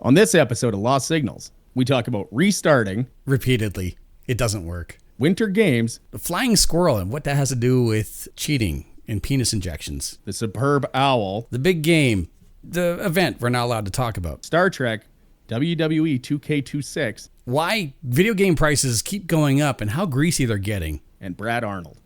On this episode of Lost Signals, we talk about restarting Repeatedly. It doesn't work. winter games, The flying squirrel and what that has to do with cheating and penis injections. the superb owl, The big game. The event we're not allowed to talk about. Star Trek, WWE 2K26, Why video game prices keep going up and how greasy they're getting. and Brad Arnold.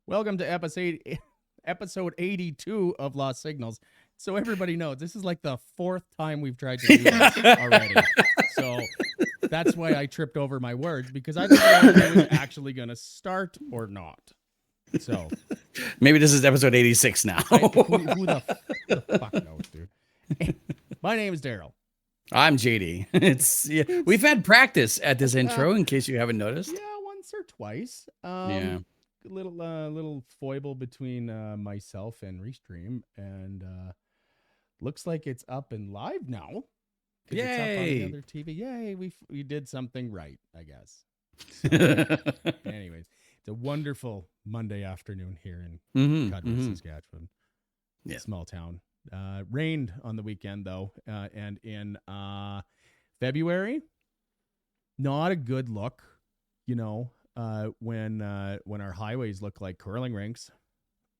Welcome to episode 82 of Lost Signals. So everybody knows, this is like the fourth time we've tried to do this already. So that's why I tripped over my words, because I didn't know if it was actually going to start or not. So Maybe this is episode 86 now. who the fuck knows, dude? My name is Darrell. I'm JD. We've had practice at this intro in case you haven't noticed. Yeah, once or twice. Yeah. Little foible between myself and Restream, and looks like it's up and live now. 'Cause it's up on the Yay. other TV. Yay, we did something right, I guess. So, anyways, it's a wonderful Monday afternoon here in Cudworth, Saskatchewan. Yeah. Small town. Rained on the weekend though, and in February, not a good look, you know. When our highways look like curling rinks.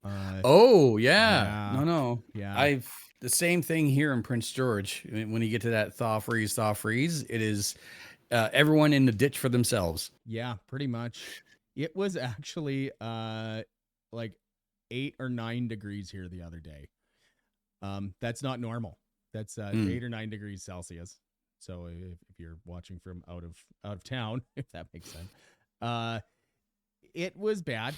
Oh, yeah. No. Yeah. The same thing here in Prince George. When you get to that thaw freeze, it is everyone in the ditch for themselves. Yeah, pretty much. It was actually like 8 or 9 degrees here the other day. That's not normal. That's 8 or 9 degrees Celsius. So if you're watching from out of town, if that makes sense. It was bad.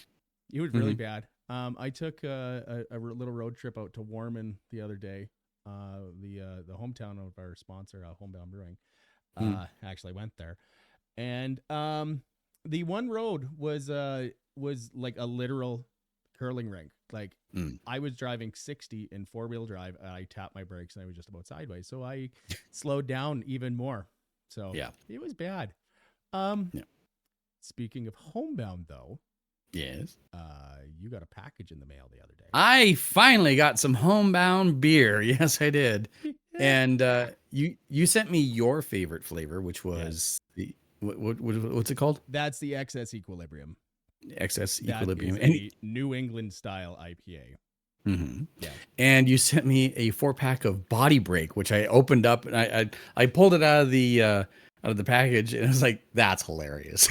It was really bad. I took a little road trip out to Warman the other day. The hometown of our sponsor, Homebound Brewing. Actually went there, and the one road was like a literal curling rink. Like I was driving 60 in 4-wheel drive. I tapped my brakes and I was just about sideways, so I slowed down even more. So Yeah. it was bad. Speaking of homebound, though, Yes. you got a package in the mail the other day. I finally got some homebound beer. Yes, I did. And you sent me your favorite flavor, which was the what's it called? That's the Excess Equilibrium. Excess That Equilibrium. is a New England style IPA. Yeah. And you sent me a 4-pack of Body Break, which I opened up and I pulled it out of the package, and I was like, that's hilarious.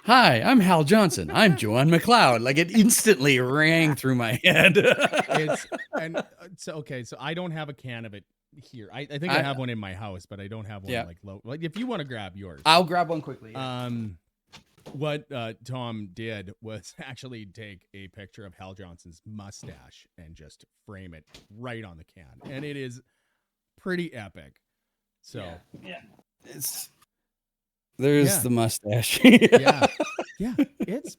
Hi, I'm Hal Johnson. I'm Joanne McLeod. Like, it instantly rang through my head. So I don't have a can of it here. I think I have one in my house, but I don't have one like if you want to grab yours. I'll grab one quickly. What Tom did was actually take a picture of Hal Johnson's mustache and just frame it right on the can, and it is pretty epic. So there's the mustache. yeah. It's,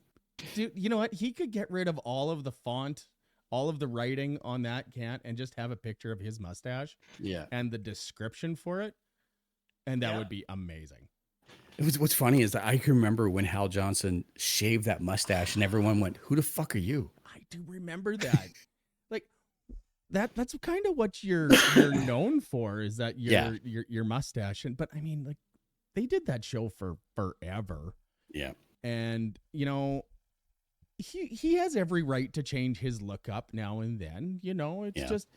dude, you know what? He could get rid of all of the font, all of the writing on that can, and just have a picture of his mustache. Yeah. And the description for it, and that would be amazing. What's funny is that I can remember when Hal Johnson shaved that mustache, and everyone went, "Who the fuck are you?" I do remember that. Like that's kind of what you're known for, is that your mustache. But I mean, like, they did that show for forever. Yeah. And you know, he has every right to change his look up now and then. You know, it's just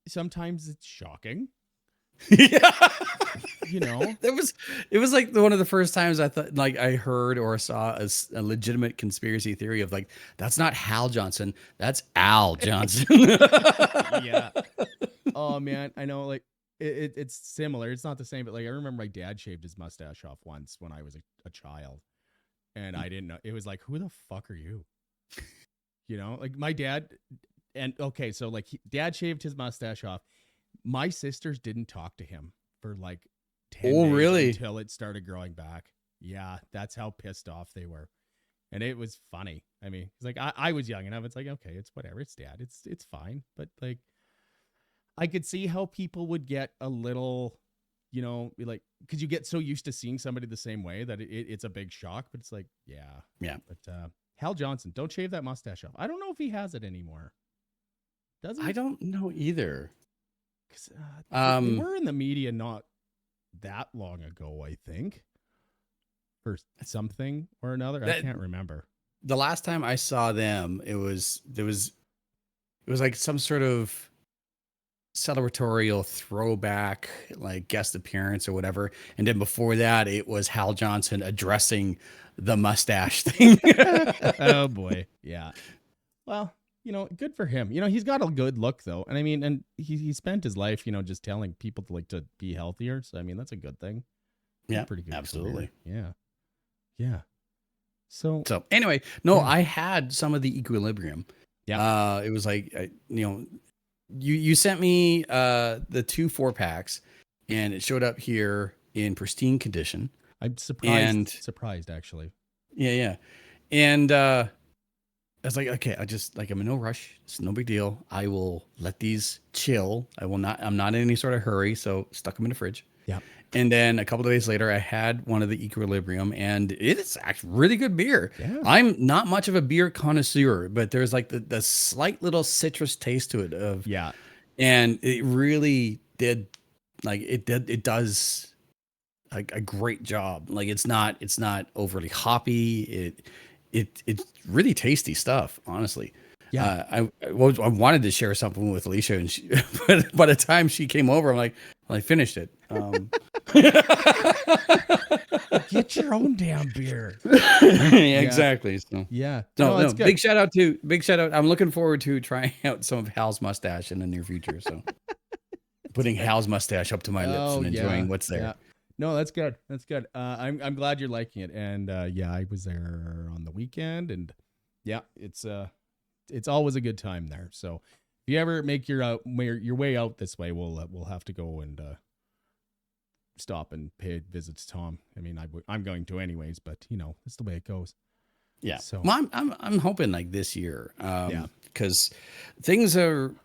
sometimes it's shocking. Yeah. You know, it was like one of the first times I thought, like, I heard or saw a legitimate conspiracy theory of like, that's not Hal Johnson, that's Al Johnson. Yeah. Oh man, I know. Like it's similar. It's not the same, but like I remember my dad shaved his mustache off once when I was a child, and I didn't know. It was like, who the fuck are you? You know, like my dad. And okay, so like dad shaved his mustache off. My sisters didn't talk to him for like 10 days really? until it started growing back. Yeah, that's how pissed off they were. and it was funny. I mean, it's like I was young enough. It's like, okay, it's whatever. It's dad. It's fine. But like, I could see how people would get a little, like, because you get so used to seeing somebody the same way that it's a big shock. But it's like, yeah. But Hal Johnson, don't shave that mustache off. I don't know if he has it anymore. Does he? I don't know either. Because they were in the media not that long ago, I think, for something or another. I can't remember. The last time I saw them, it was like some sort of celebratorial throwback, like guest appearance or whatever. And then before that, it was Hal Johnson addressing the mustache thing. Oh boy. Yeah. Well, good for him. He's got a good look though. And I mean, and he spent his life, just telling people to be healthier. So, I mean, that's a good thing. Yeah, pretty good. absolutely. Career. Yeah. So anyway, no, I had some of the Equilibrium. Yeah. It was like, you sent me the 2 4-packs, and it showed up here in pristine condition. I'm surprised actually. Yeah. And I was like, okay, I'm in no rush. It's no big deal. I will let these chill. I'm not in any sort of hurry. So stuck them in the fridge. Yeah. And then a couple of days later, I had one of the Equilibrium, and it's actually really good beer. Yeah. I'm not much of a beer connoisseur, but there's like the slight little citrus taste to it and it really did, like it does a great job. Like it's not overly hoppy. It's really tasty stuff, honestly. Yeah. I wanted to share something with Alicia, and but by the time she came over, I'm like, well, I finished it. Get your own damn beer. Yeah, exactly. So yeah. No, that's good. Big shout out. I'm looking forward to trying out some of Hal's mustache in the near future. So putting Hal's mustache up to my lips and enjoying what's there. Yeah. No, that's good. That's good. I'm glad you're liking it. And I was there on the weekend, and yeah, it's always a good time there. So if you ever make your way out this way, we'll have to go and stop and pay a visit to Tom. I mean, I'm going to anyways, but it's the way it goes. Yeah. So well, I'm hoping like this year, because things are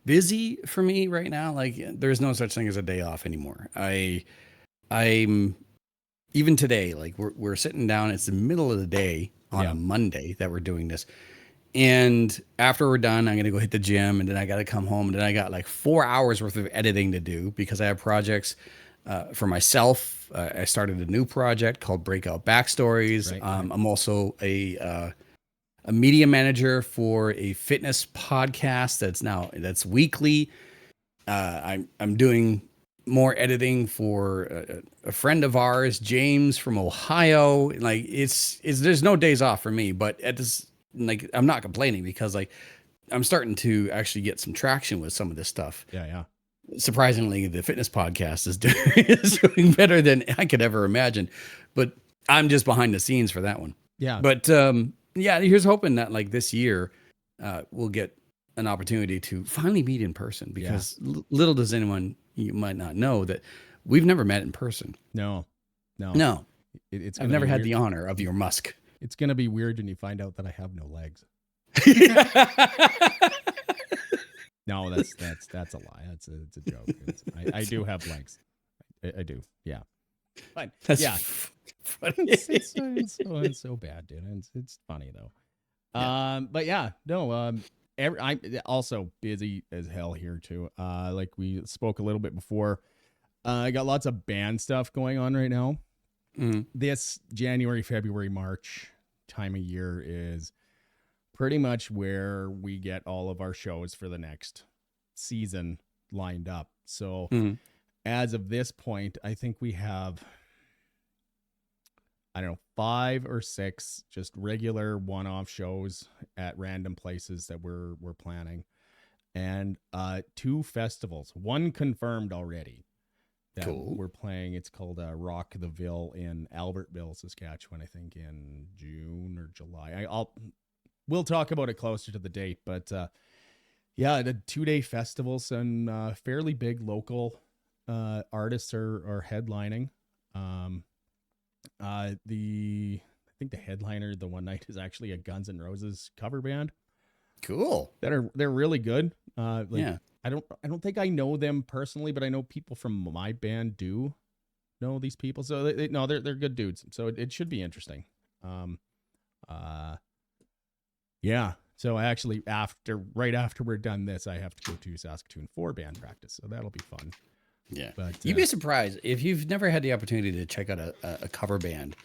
busy for me right now. Like there's no such thing as a day off anymore. I'm even today, like we're sitting down. It's the middle of the day on a Monday that we're doing this. And after we're done, I'm going to go hit the gym, and then I got to come home, and then I got like 4 hours worth of editing to do because I have projects for myself. I started a new project called Breakout Backstories. Right. I'm also a media manager for a fitness podcast that's weekly. I'm doing more editing for a friend of ours, James from Ohio. Like it's there's no days off for me, but at this, like, I'm not complaining because like I'm starting to actually get some traction with some of this stuff. Yeah. Surprisingly, the fitness podcast is doing better than I could ever imagine, but I'm just behind the scenes for that one. Yeah. But here's hoping that like this year we'll get an opportunity to finally meet in person, because little does anyone, you might not know, that we've never met in person. No. I've never had the honor of your musk. It's going to be weird when you find out that I have no legs. No, that's a lie. It's a joke. I do have legs. I do. Yeah. But funny. It's so bad, dude. It's funny though. But yeah, no. I'm also busy as hell here too. Like we spoke a little bit before. I got lots of band stuff going on right now. Mm-hmm. This January, February, March time of year is pretty much where we get all of our shows for the next season lined up. So as of this point, I think we have, I don't know, 5 or 6 just regular one-off shows at random places that we're planning, and 2 festivals, one confirmed already that we're playing. It's called Rock the Ville in Albertville, Saskatchewan, I think in June or July. We'll talk about it closer to the date, but the 2-day festival, some fairly big local artists are headlining. think the headliner the one night is actually a Guns N' Roses cover band. Cool. They're really good. Yeah. I don't think I know them personally, but I know people from my band do know these people. So they're good dudes. So it should be interesting. Yeah. So I actually right after we're done this, I have to go to Saskatoon for band practice. So that'll be fun. Yeah. But You'd be surprised if you've never had the opportunity to check out a cover band.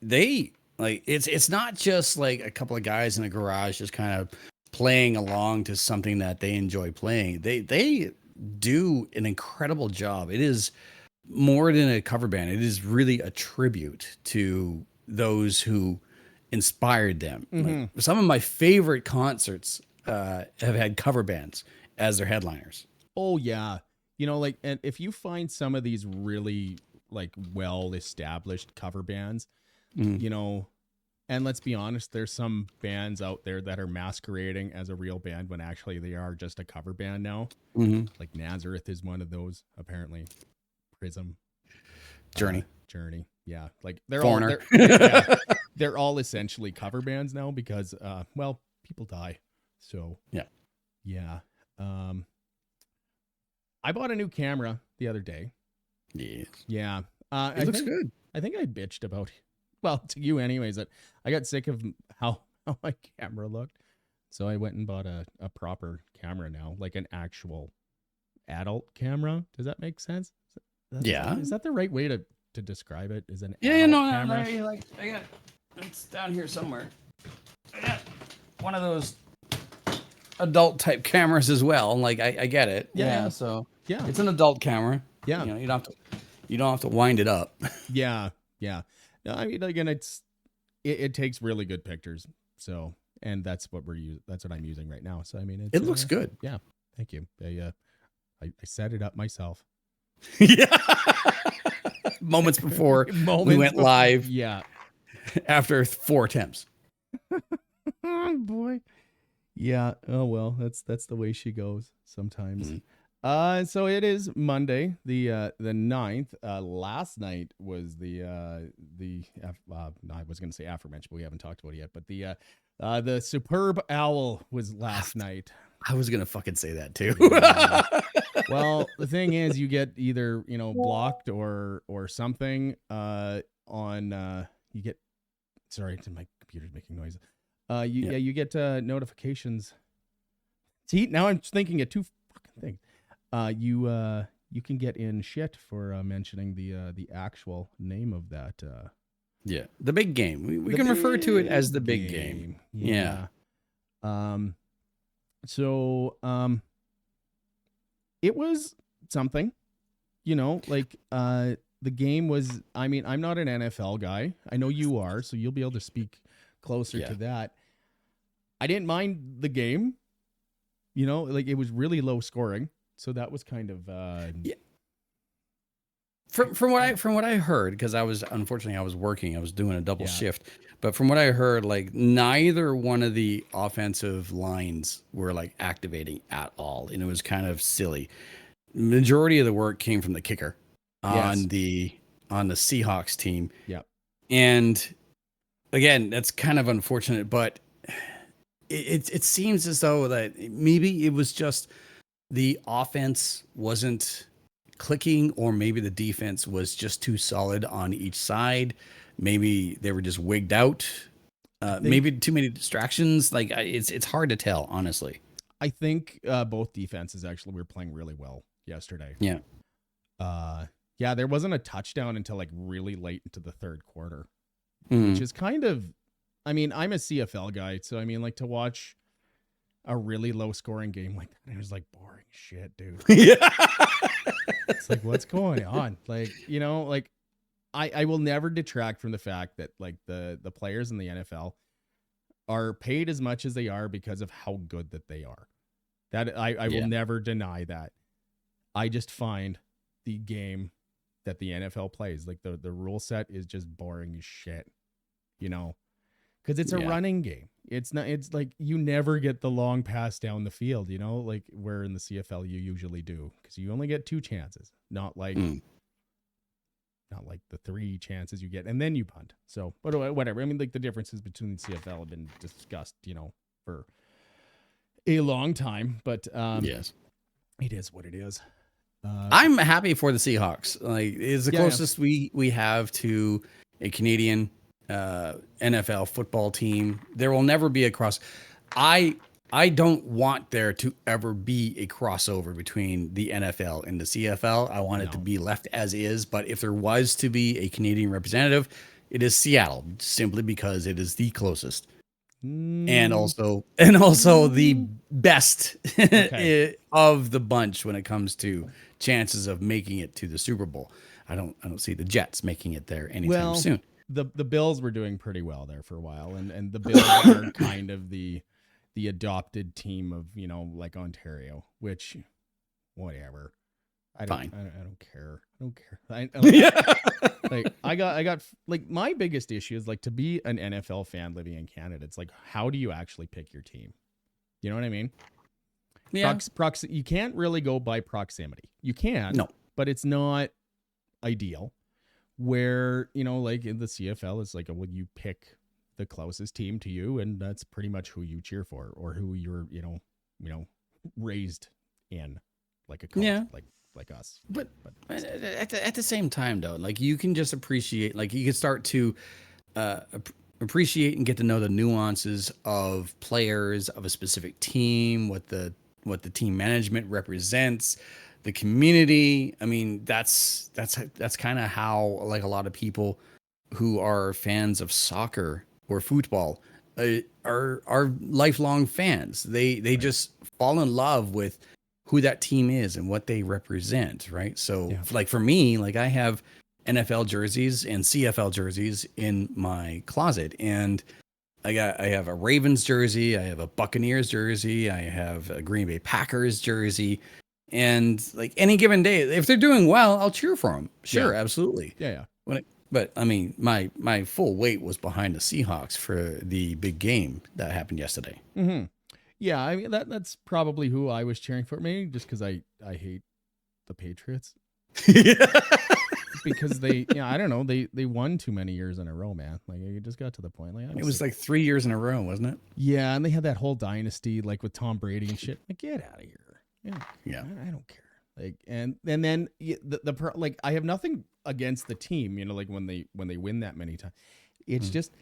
They like it's not just like a couple of guys in a garage just kind of playing along to something that they enjoy playing. They do an incredible job. It is more than a cover band. It is really a tribute to those who inspired them. Mm-hmm. Like some of my favorite concerts have had cover bands as their headliners. Oh yeah. And if you find some of these really like well established cover bands, and let's be honest, there's some bands out there that are masquerading as a real band when actually they are just a cover band now. Mm-hmm. Like Nazareth is one of those, apparently. Prism. Journey. Yeah. Like they're Foreigner. they're all essentially cover bands now because people die. So yeah. I bought a new camera the other day. Yes. Yeah. It looks good. I think I bitched about, well, to you anyways, that I got sick of how my camera looked. So I went and bought a proper camera now, like an actual adult camera. Does that make sense? Is that the right way to describe it? Is an adult camera? I got it's down here somewhere. I got one of those adult type cameras as well. Like I get it. Yeah. So yeah, it's an adult camera. Yeah. You don't have to wind it up. Yeah. No, I mean, again, it takes really good pictures. So, and that's what I'm using right now. So I mean, it looks good. Yeah. Thank you. I set it up myself. Yeah. Moments before we went live. Yeah. After 4 attempts. Oh boy. Yeah. Oh well, that's the way she goes sometimes. Mm-hmm. So it is Monday, the 9th. Last night was I was going to say aforementioned, but we haven't talked about it yet. But the Superb Owl was last night. I was going to fucking say that too. Well, the thing is, you get either blocked or something you get. Sorry, my computer's making noise. You get notifications. See, now I'm thinking of two fucking things. You can get in shit for mentioning the actual name of that. The big game. We can refer to it as the big game. Yeah. So it was something, the game was, I mean, I'm not an NFL guy. I know you are, so you'll be able to speak closer to that. I didn't mind the game, it was really low scoring. So that was kind of, From what I heard, because I was working, I was doing a double shift, but from what I heard, like neither one of the offensive lines were like activating at all, and it was kind of silly. Majority of the work came from the kicker on the Seahawks team. Yeah, and again, that's kind of unfortunate, but it seems as though that maybe it was just the offense wasn't clicking, or maybe the defense was just too solid on each side. Maybe they were just wigged out. Maybe too many distractions. Like it's hard to tell, honestly. I think both defenses actually were playing really well yesterday. Yeah. There wasn't a touchdown until like really late into the third quarter, which is kind of, I mean, I'm a CFL guy, so I mean, like to watch a really low scoring game like that, it was like boring shit, dude. Yeah. It's like, what's going on? Like, I will never detract from the fact that like the players in the NFL are paid as much as they are because of how good that they are. That I will never deny that. I just find the game that the NFL plays, like the rule set is just boring as shit, because it's a running game. It's like you never get the long pass down the field, like where in the CFL you usually do, because you only get 2 chances, not like not like the 3 chances you get and then you punt. So, but whatever. I mean, like the differences between the CFL have been discussed, for a long time, but Yes. it is what it is. I'm happy for the Seahawks. Like, it's the Yeah. closest we have to a Canadian NFL football team. There will never be a cross. I don't want there to ever be a crossover between the NFL and the CFL. I want it to be left as is. But if there was to be a Canadian representative, it is Seattle, simply because it is the closest. And also the best of the bunch when it comes to chances of making it to the Super Bowl. I don't see the Jets making it there anytime soon. The Bills were doing pretty well there for a while, and the Bills are kind of the adopted team of, like Ontario, which whatever. I don't care. I got like, my biggest issue is like, to be an NFL fan living in Canada, it's like, how do you actually pick your team? You know what I mean? Yeah. You can't really go by proximity. You can, but it's not ideal. Where, like in the CFL, it's like, well, you pick the closest team to you, and that's pretty much who you cheer for, or who you're, raised in, like a culture, like us. But at the same time, though, like, you can just appreciate, like, you can start to appreciate and get to know the nuances of players of a specific team, what the team management represents, the community. I mean, that's kind of how, like, a lot of people who are fans of soccer or football are lifelong fans. They just fall in love with who that team is and what they represent, right? So, like, for me, like, I have NFL jerseys and CFL jerseys in my closet, and I have a Ravens jersey, I have a Buccaneers jersey, I have a Green Bay Packers jersey, and, like, any given day, if they're doing well, I'll cheer for them. Sure, absolutely. Yeah. But I mean, my full weight was behind the Seahawks for the big game that happened yesterday. Mm-hmm. Yeah, I mean, that's probably who I was cheering for. Maybe just because I hate the Patriots. Because they, I don't know, they won too many years in a row, man. Like, it just got to the point. Like, it was like 3 years in a row, wasn't it? Yeah, and they had that whole dynasty, like, with Tom Brady and shit. Like, get out of here. Yeah. I don't care. Like, and then like, I have nothing against the team, like, when they win that many times. It's just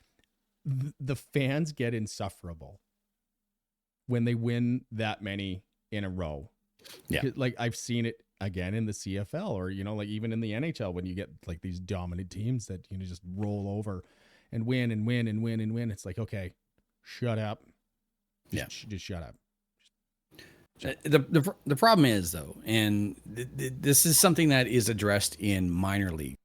the fans get insufferable when they win that many in a row. Yeah. Like, I've seen it again in the CFL, or, like, even in the NHL, when you get, like, these dominant teams that, just roll over and win and win and win and win. It's like, okay, shut up. Just shut up. The problem is, though, and this is something that is addressed in minor league.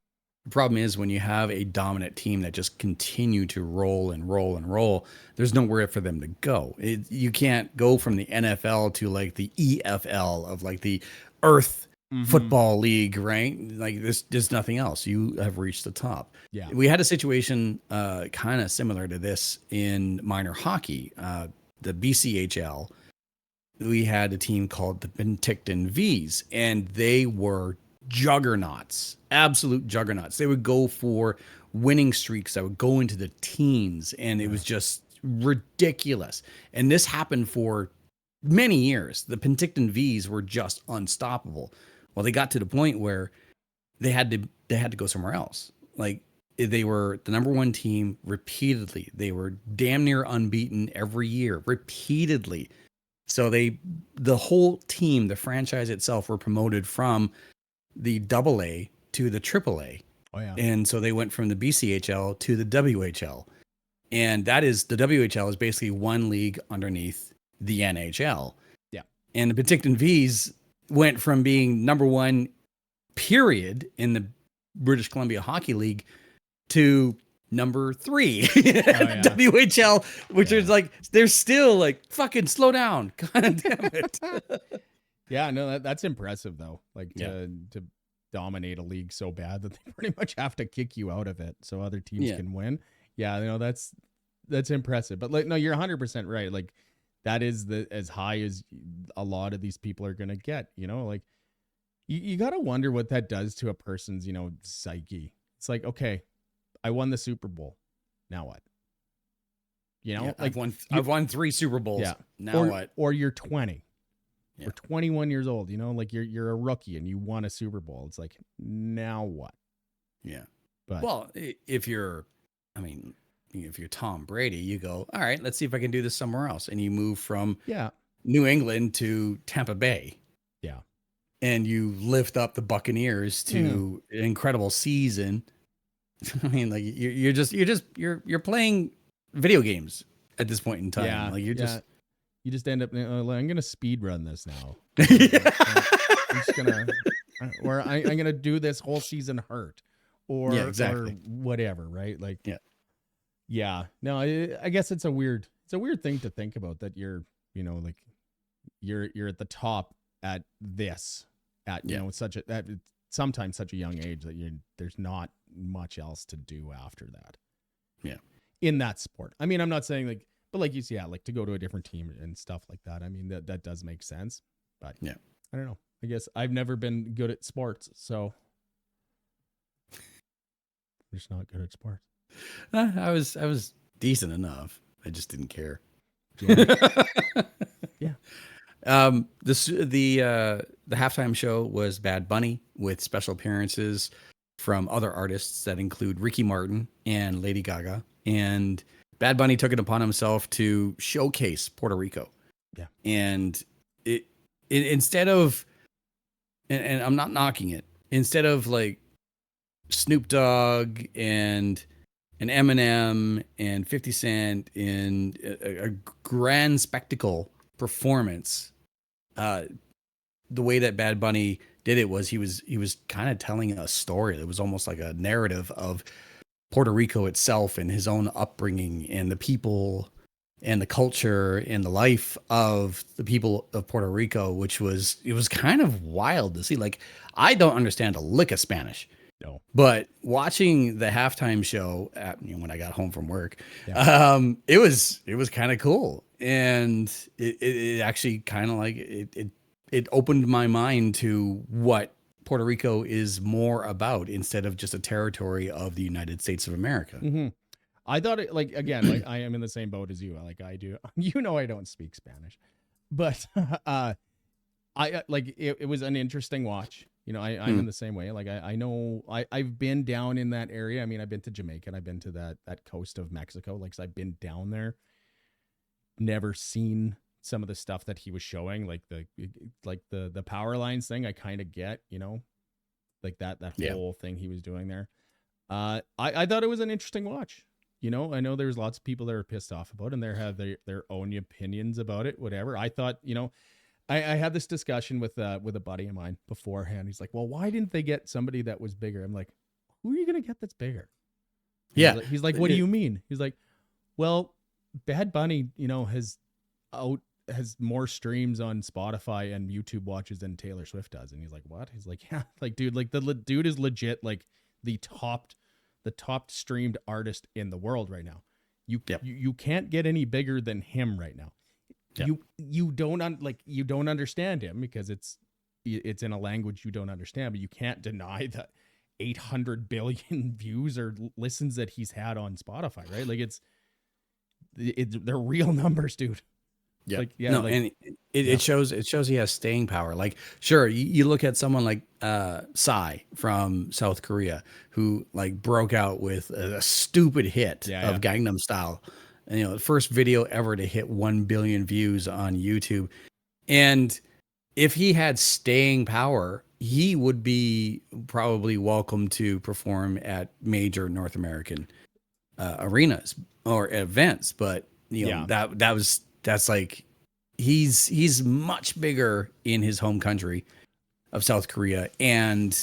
The problem is, when you have a dominant team that just continue to roll and roll and roll, there's nowhere for them to go. You can't go from the NFL to, like, the EFL of, like, the Earth Football League, right? Like, there's nothing else. You have reached the top. Yeah. We had a situation kind of similar to this in minor hockey, the BCHL. We had a team called the Penticton Vs, and they were juggernauts, absolute juggernauts. They would go for winning streaks that would go into the teens, and it was just ridiculous. And this happened for many years. The Penticton Vs were just unstoppable. Well, they got to the point where they had to go somewhere else. Like, they were the number one team repeatedly. They were damn near unbeaten every year, repeatedly. So the whole team, the franchise itself, were promoted from the AA to the AAA. Oh, yeah. And so they went from the BCHL to the WHL. And the WHL is basically one league underneath the NHL. Yeah. And the Penticton Vs went from being number one, period, in the British Columbia Hockey League to number 3 WHL, which is like, they're still like, fucking slow down. God damn it. Yeah, no, that's impressive, though. Like, to dominate a league so bad that they pretty much have to kick you out of it so other teams can win. Yeah, that's impressive. But, like, no, you're 100% right. Like, that is as high as a lot of these people are going to get, like, you got to wonder what that does to a person's, psyche. It's like, okay, I won the Super Bowl. Now what? Yeah, like I've won 3 Super Bowls. Yeah. Now what? Or you're 20 Yeah. or 21 years old, like you're a rookie and you won a Super Bowl. It's like, now what? Yeah. But well, if you're Tom Brady, you go, all right, let's see if I can do this somewhere else. And you move from New England to Tampa Bay. Yeah. And you lift up the Buccaneers to an incredible season. I mean, like you're playing video games at this point in time. Yeah. Like you just end up, I'm going to speed run this now. I'm just gonna, or I'm gonna do this whole season hurt, or or whatever, right? Like, yeah. No, I guess it's a weird thing to think about, that you're, like you're at the top at this, at sometimes such a young age that there's not much else to do after that. Yeah. In that sport. I mean, I'm not saying like, but like you see, like to go to a different team and stuff like that. I mean, that does make sense, but I don't know. I guess I've never been good at sports, so I'm just not good at sports. I was decent enough. I just didn't care. Yeah. The halftime show was Bad Bunny, with special appearances from other artists that include Ricky Martin and Lady Gaga. And Bad Bunny took it upon himself to showcase Puerto Rico. Yeah. And it instead of, and I'm not knocking it, instead of like Snoop Dogg and Eminem and 50 Cent in a grand spectacle performance, the way that Bad Bunny did it was he was kind of telling a story. It was almost like a narrative of Puerto Rico itself and his own upbringing and the people and the culture and the life of the people of Puerto Rico, it was kind of wild to see. Like, I don't understand a lick of Spanish. No. But watching the halftime show when I got home from work, it was kind of cool. And it actually kind of like it opened my mind to what Puerto Rico is more about, instead of just a territory of the United States of America. Mm-hmm. I thought it, like, again, like I am in the same boat as you. Like I do, I don't speak Spanish, but I like it was an interesting watch. I'm in the same way. Like I know I've been down in that area. I mean, I've been to Jamaica and I've been to that coast of Mexico. Like, so I've been down there, never seen some of the stuff that he was showing, like the power lines thing. I kind of get, like that whole thing he was doing there. I thought it was an interesting watch. I know there's lots of people that are pissed off about it, and they have their own opinions about it, whatever. I thought, I had this discussion with a buddy of mine beforehand. He's like, well, why didn't they get somebody that was bigger? I'm like, who are you going to get that's bigger? Yeah. He's like, what do you mean? He's like, well, Bad Bunny, has more streams on Spotify and YouTube watches than Taylor Swift does. And he's like, what? He's like, yeah, like, dude, like the dude is legit, like the top streamed artist in the world right now. You can't get any bigger than him right now. Yep. You don't understand him because it's in a language you don't understand, but you can't deny that 800 billion views or listens that he's had on Spotify, right? Like they're real numbers, dude. Yeah. Like, yeah. No, and it shows he has staying power. Like, sure, you look at someone like Psy from South Korea, who like broke out with a stupid hit of Gangnam Style. And, the first video ever to hit 1 billion views on YouTube. And if he had staying power, he would be probably welcome to perform at major North American arenas or events. But that's like, he's much bigger in his home country of South Korea and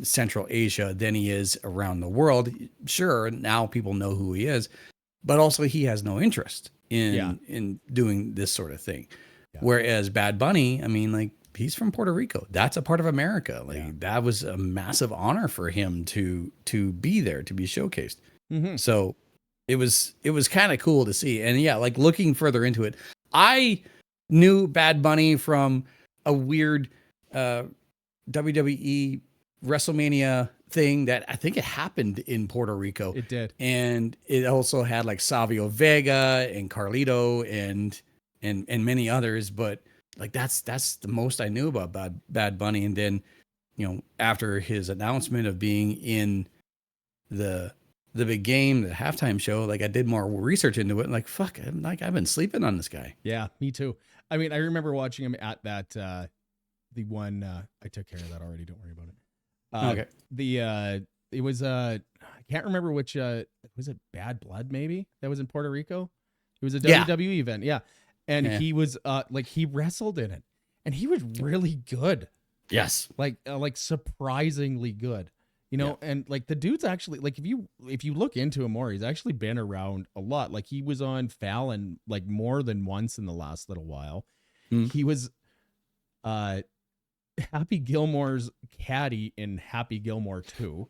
Central Asia than he is around the world. Sure, now people know who he is, but also he has no interest in doing this sort of thing. Yeah. Whereas Bad Bunny, I mean, like, he's from Puerto Rico. That's a part of America. Like, that was a massive honor for him to be there, to be showcased. Mm-hmm. So it was kind of cool to see. And like looking further into it, I knew Bad Bunny from a weird WWE WrestleMania thing that I think it happened in Puerto Rico. It did. And it also had like Savio Vega and Carlito and many others, but like that's the most I knew about Bad Bunny. And then, after his announcement of being in the big game, the halftime show, like I did more research into it, and like fuck, I've been sleeping on this guy. Yeah, me too. I mean, I remember watching him at that the one I took care of that already, don't worry about it. Okay. It was I can't remember which was it Bad Blood maybe that was in Puerto Rico. It was a WWE event, yeah. And he was like he wrestled in it, and he was really good. Yes, like surprisingly good. And like the dude's actually like if you look into him more, he's actually been around a lot. Like he was on Fallon like more than once in the last little while. He was Happy Gilmore's caddy in Happy Gilmore 2.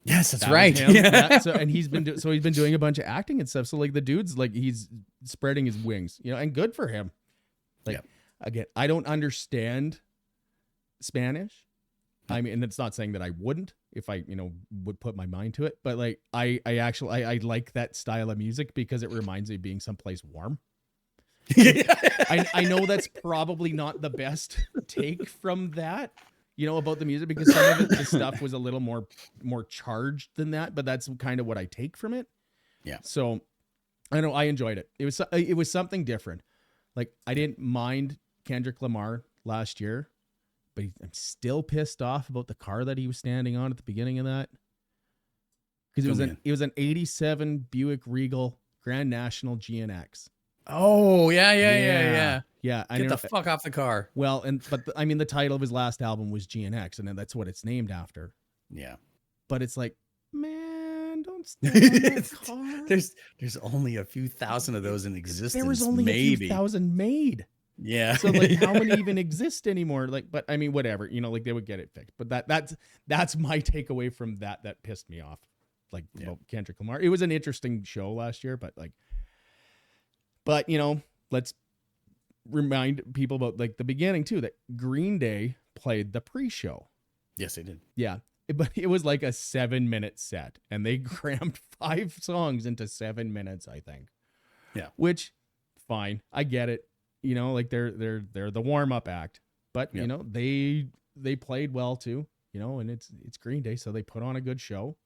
Yes, that's right. Yeah. So and he's been doing a bunch of acting and stuff. So like the dude's like he's spreading his wings, and good for him. Like again, I don't understand Spanish. I mean, and it's not saying that I wouldn't if I, would put my mind to it, but like I like that style of music because it reminds me of being someplace warm. I know that's probably not the best take from that, about the music, because some of the stuff was a little more charged than that, but that's kind of what I take from it. Yeah. So I know I enjoyed it. It was something different. Like I didn't mind Kendrick Lamar last year, but I'm still pissed off about the car that he was standing on at the beginning of that. Because it was an 87 Buick Regal Grand National GNX. Oh, yeah. Yeah, Get the fuck off the car. Well, but the title of his last album was GNX, and then that's what it's named after. Yeah. But it's like, man, don't stand on that car. There's only a few thousand of those in existence. There was only a few thousand made. Yeah. So like how many even exist anymore? Like, but I mean, whatever, like they would get it fixed. But that's my takeaway from that pissed me off. Like about Kendrick Lamar. It was an interesting show last year, but let's remind people about like the beginning too, that Green Day played the pre-show. Yes, they did. Yeah. But it was like a 7-minute set, and they crammed 5 songs into 7 minutes, I think. Yeah. Which fine. I get it. Like they're the warm-up act, but they played well too, and it's Green Day, so they put on a good show.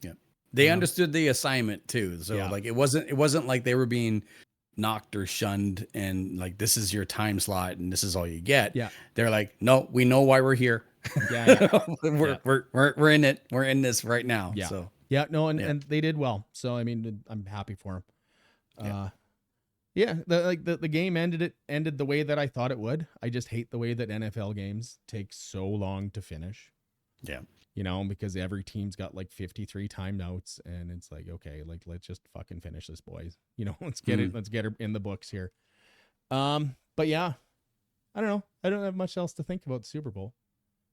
Yeah. They understood the assignment too. So like it wasn't like they were being knocked or shunned and like this is your time slot and this is all you get. Yeah. They're like, no, we know why we're here. Yeah. We're in it. We're in this right now. Yeah. So and they did well. So I mean, I'm happy for them. The game ended the way that I thought it would. I just hate the way that NFL games take so long to finish. Yeah. Because every team's got like 53 timeouts, and it's like, okay, like let's just fucking finish this, boys. Let's get it in the books here. But yeah, I don't know. I don't have much else to think about the Super Bowl.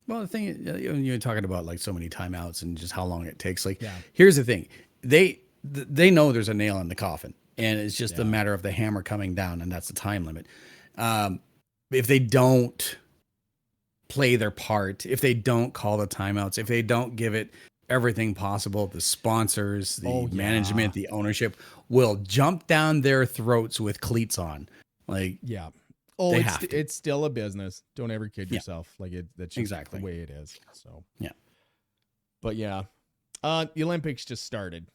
Well, the thing is, you're talking about like so many timeouts and just how long it takes. Like, here's the thing: they know there's a nail in the coffin, and it's just a matter of the hammer coming down, and that's the time limit. If they don't play their part, if they don't call the timeouts, if they don't give it everything possible, the sponsors, the management, the ownership will jump down their throats with cleats on. Like, it's still a business. Don't ever kid yourself. Like that's just exactly the way it is. So but the Olympics just started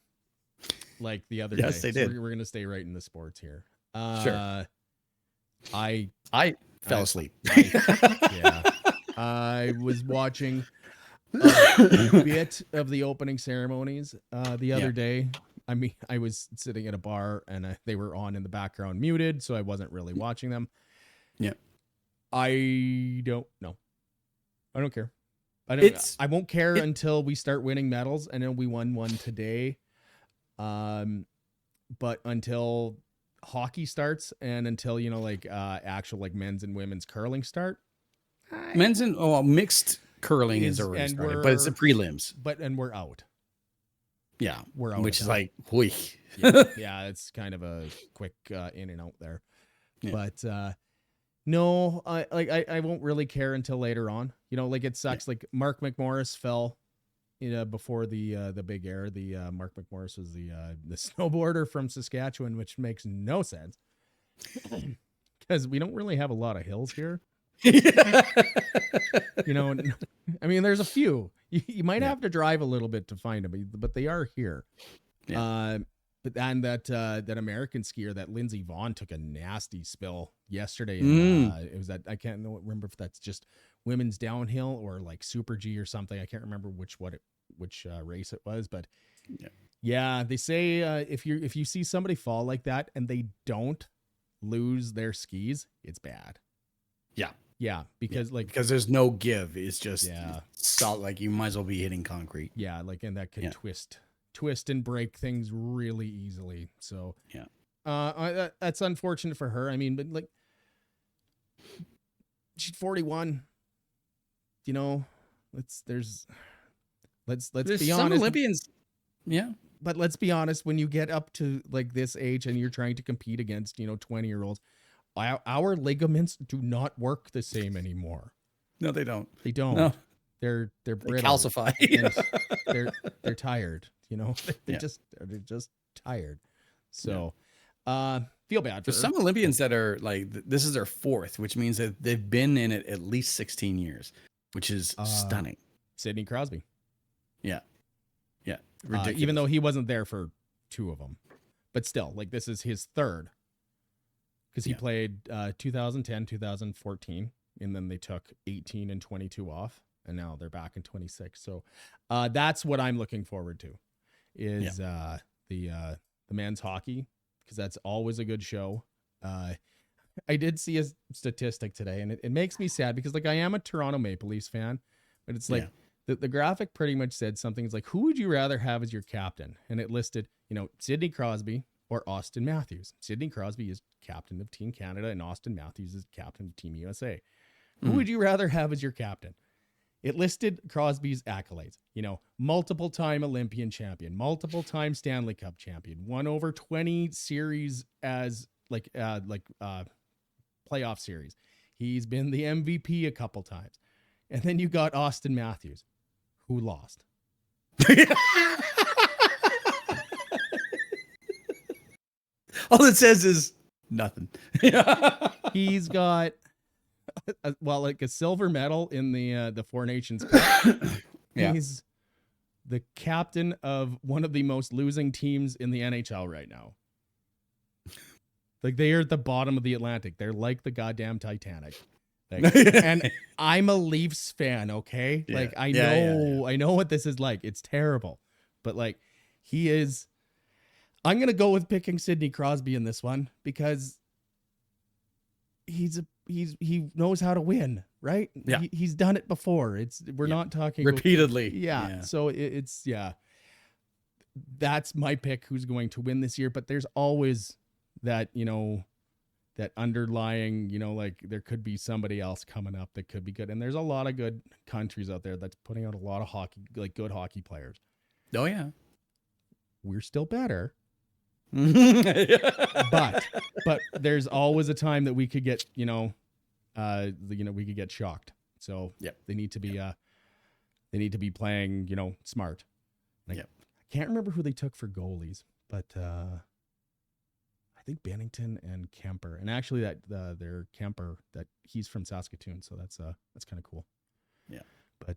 like the other day. Yes, they did. We're gonna stay right in the sports here. Sure. I fell asleep. I was watching a bit of the opening ceremonies the other day. I mean, I was sitting at a bar and they were on in the background muted, so I wasn't really watching them. Yeah. I don't know. I don't care. I won't care until we start winning medals. I know we won one today. But until hockey starts and until, actual like men's and women's curling start. Men's and mixed curling is already started, but it's the prelims. And we're out. Yeah, we're out. Which is like, whoosh. Yeah, it's kind of a quick in and out there. Yeah. But No, I won't really care until later on. Like it Yeah. sucks. Like Mark McMorris fell, before the big air. The Mark McMorris was the snowboarder from Saskatchewan, which makes no sense because we don't really have a lot of hills here. Yeah. I mean, there's a few. You might Yeah. have to drive a little bit to find them, but they are here. Yeah. But and that American skier, that Lindsey Vaughn, took a nasty spill yesterday, Mm. and it was that I can't remember if that's just women's downhill or like Super G or something. I can't remember which race it was, but yeah, they say if you see somebody fall like that and they don't lose their skis, it's bad. Yeah. Yeah, because because there's no give. It's just yeah, solid. Like you might as well be hitting concrete. yeah, like, and that could twist and break things really easily. So Yeah. that's unfortunate for her. I mean, but like she's 41. Let's There's be some honest. Olympians. Yeah. But let's be honest, when you get up to like this age and you're trying to compete against 20-year-olds, our ligaments do not work the same anymore. No, they don't. They don't. No. They're brittle. Calcify. they're tired. They're just tired. So, feel bad for There's some Olympians that are like, this is their fourth, which means that they've been in it at least 16 years, which is stunning. Sidney Crosby. Yeah. Yeah. Ridiculous. Even though he wasn't there for two of them, but still, like, this is his third, because he played 2010, 2014, and then they took 18 and 22 off, and now they're back in 26. So that's what I'm looking forward to, is the men's hockey, because that's always a good show. I did see a statistic today, and it makes me sad because, like, I am a Toronto Maple Leafs fan, but it's like the graphic pretty much said something. It's like, who would you rather have as your captain? And it listed, Sidney Crosby or Austin Matthews. Sidney Crosby is captain of Team Canada, and Austin Matthews is captain of Team USA. Who would you rather have as your captain? It listed Crosby's accolades, multiple time Olympian champion, multiple time Stanley Cup champion, won over 20 series as playoff series. He's been the MVP a couple times. And then you got Austin Matthews, who lost. All it says is nothing. He's got a silver medal in the Four Nations Cup. He's the captain of one of the most losing teams in the NHL right now. Like, they are at the bottom of the Atlantic. They're like the goddamn Titanic. Like, and I'm a Leafs fan, okay? Yeah. Like, I know what this is like. It's terrible. But like, he is. I'm gonna go with picking Sidney Crosby in this one because he knows how to win, right? Yeah. He's done it before. We're not talking repeatedly. Yeah. So it's that's my pick, who's going to win this year. But there's always that, that underlying, like, there could be somebody else coming up that could be good. And there's a lot of good countries out there that's putting out a lot of hockey, like good hockey players. Oh yeah. We're still better. but there's always a time that we could get, we could get shocked. So they need to be playing, smart. Like, I can't remember who they took for goalies, but I think Bennington and Kemper, and actually that their Kemper, that he's from Saskatoon, so that's kind of cool. Yeah, but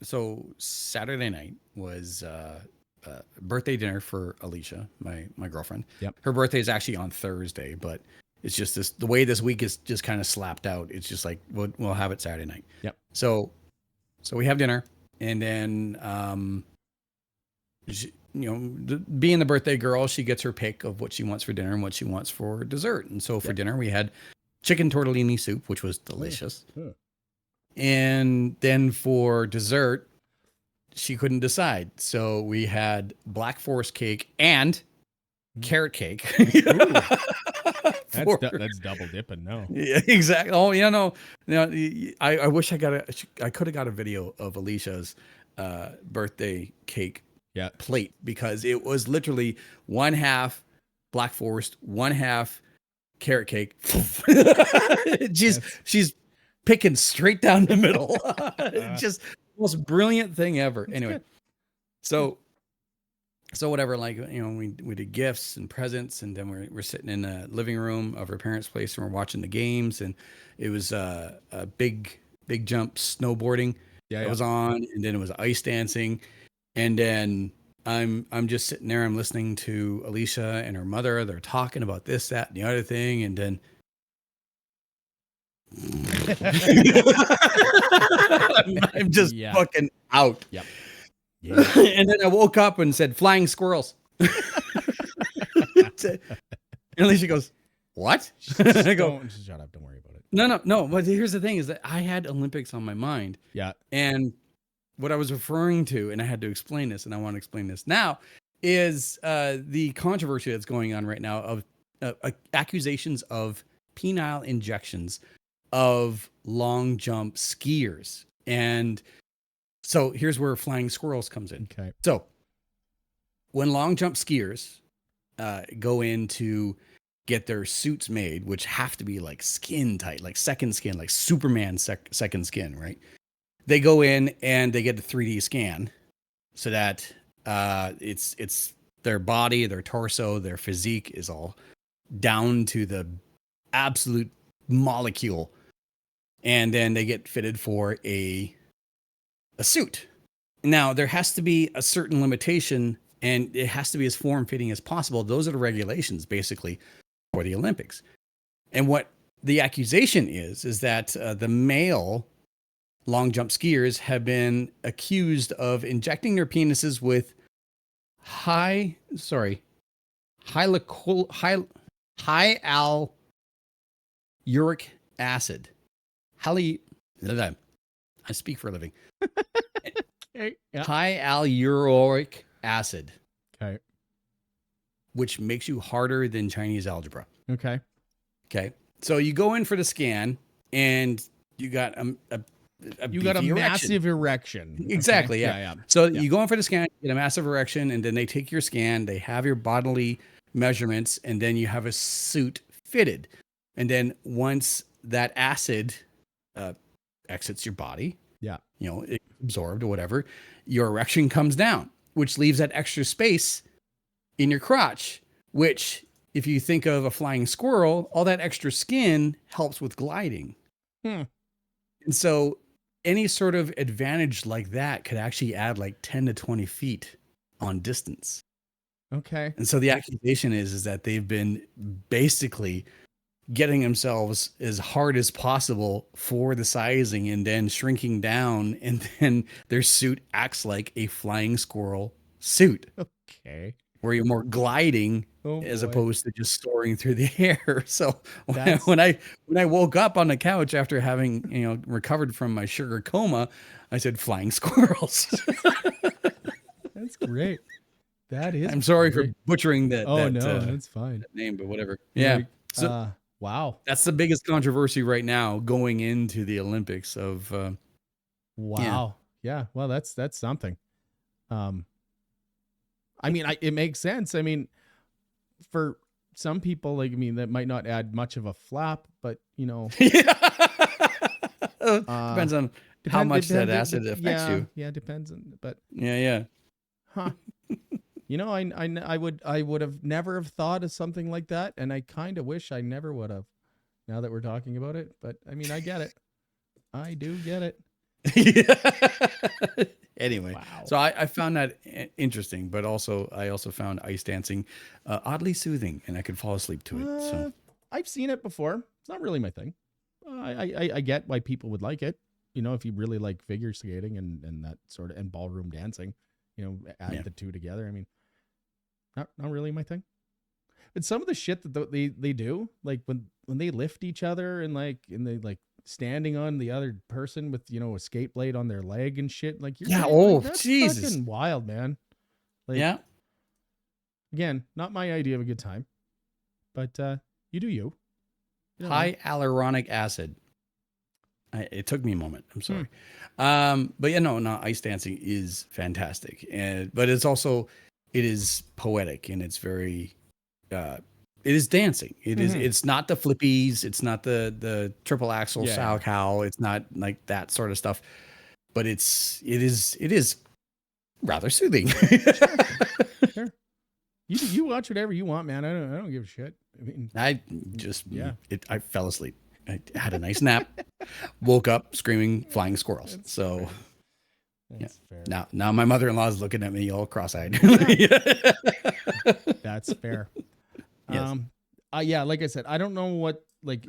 so Saturday night was birthday dinner for Alicia, my girlfriend. Yep. Her birthday is actually on Thursday, but it's just the way this week is just kind of slapped out. It's just like we'll have it Saturday night. Yep. So we have dinner, and then being the birthday girl, she gets her pick of what she wants for dinner and what she wants for dessert. And so for dinner, we had chicken tortellini soup, which was delicious. And then for dessert, she couldn't decide. So we had Black Forest cake and carrot cake. That's double dipping. No. Yeah, exactly. Oh, no. I wish I could have got a video of Alicia's birthday cake plate, because it was literally one half Black Forest, one half carrot cake. she's picking straight down the middle. Just the most brilliant thing ever. Anyway, good. so whatever, like, we did gifts and presents, and then we're sitting in the living room of our parents' place, and we're watching the games, and it was a big jump snowboarding that was on, and then it was ice dancing, and then I'm just sitting there, I'm listening to Alicia and her mother, they're talking about this, that, and the other thing, and then I'm just fucking out. Yep. Yeah. And then I woke up and said, "Flying squirrels." And Alicia goes, "What?" I go, "Shut up! Don't worry about it." No. But here's the thing: is that I had Olympics on my mind. Yeah. And what I was referring to, and I had to explain this, and I want to explain this now, is the controversy that's going on right now of accusations of penile injections of long jump skiers. And so here's where flying squirrels comes in. Okay. So when long jump skiers go in to get their suits made, which have to be like skin tight, like second skin, like Superman second skin, right? They go in and they get a 3D scan so that it's their body, their torso, their physique is all down to the absolute molecule. And then they get fitted for a suit. Now, there has to be a certain limitation, and it has to be as form-fitting as possible. Those are the regulations, basically, for the Olympics. And what the accusation is that the male long jump skiers have been accused of injecting their penises with hyaluronic acid. I speak for a living. Okay. Yeah. Hyaluronic acid. Okay. Which makes you harder than Chinese algebra. Okay. So you go in for the scan, and you got a massive erection. Exactly. Okay. Yeah. So you go in for the scan, you get a massive erection, and then they take your scan, they have your bodily measurements, and then you have a suit fitted. And then once that acid exits your body, it absorbed or whatever, your erection comes down, which leaves that extra space in your crotch, which, if you think of a flying squirrel, all that extra skin helps with gliding. And so any sort of advantage like that could actually add like 10 to 20 feet on distance. Okay. And so the accusation is that they've been basically getting themselves as hard as possible for the sizing and then shrinking down, and then their suit acts like a flying squirrel suit. Okay. Where you're more gliding as opposed to just soaring through the air. So when I woke up on the couch after having recovered from my sugar coma, I said flying squirrels. That's great. That is. I'm sorry for butchering that. Oh, no, that's fine. That name, but whatever. Yeah. So wow. That's the biggest controversy right now going into the Olympics of. Wow. Yeah. Well, that's something. I mean, it makes sense. I mean, for some people, that might not add much of a flap, but depends on how much that acid affects you. Yeah, depends on, but yeah. Huh. I would have never have thought of something like that, and I kind of wish I never would have. Now that we're talking about it, but I mean, I get it. I do get it. Anyway, so I found that interesting, but I also found ice dancing oddly soothing, and I could fall asleep to it. So I've seen it before. It's not really my thing. I get why people would like it. If you really like figure skating and that sort of, and ballroom dancing, add the two together. I mean, not really my thing. But some of the shit that they do, like when they lift each other and they like standing on the other person with a skate blade on their leg and shit, like that's Jesus, fucking wild, man. Like, again, not my idea of a good time, but you do you. Hyaluronic acid. It took me a moment. I'm sorry. But no, ice dancing is fantastic, but it is poetic, and it's very It is dancing. It is. Mm-hmm. It's not the flippies. It's not the triple axel Yeah. sow cow. It's not like that sort of stuff. But it is rather soothing. Sure. Sure. You watch whatever you want, man. I don't give a shit. I mean, I just yeah. I fell asleep. I had a nice nap. Woke up screaming flying squirrels. That's So fair. yeah. That's fair. Now my mother-in-law is looking at me all cross-eyed. That's fair. Yes. Yeah, like I said, I don't know what like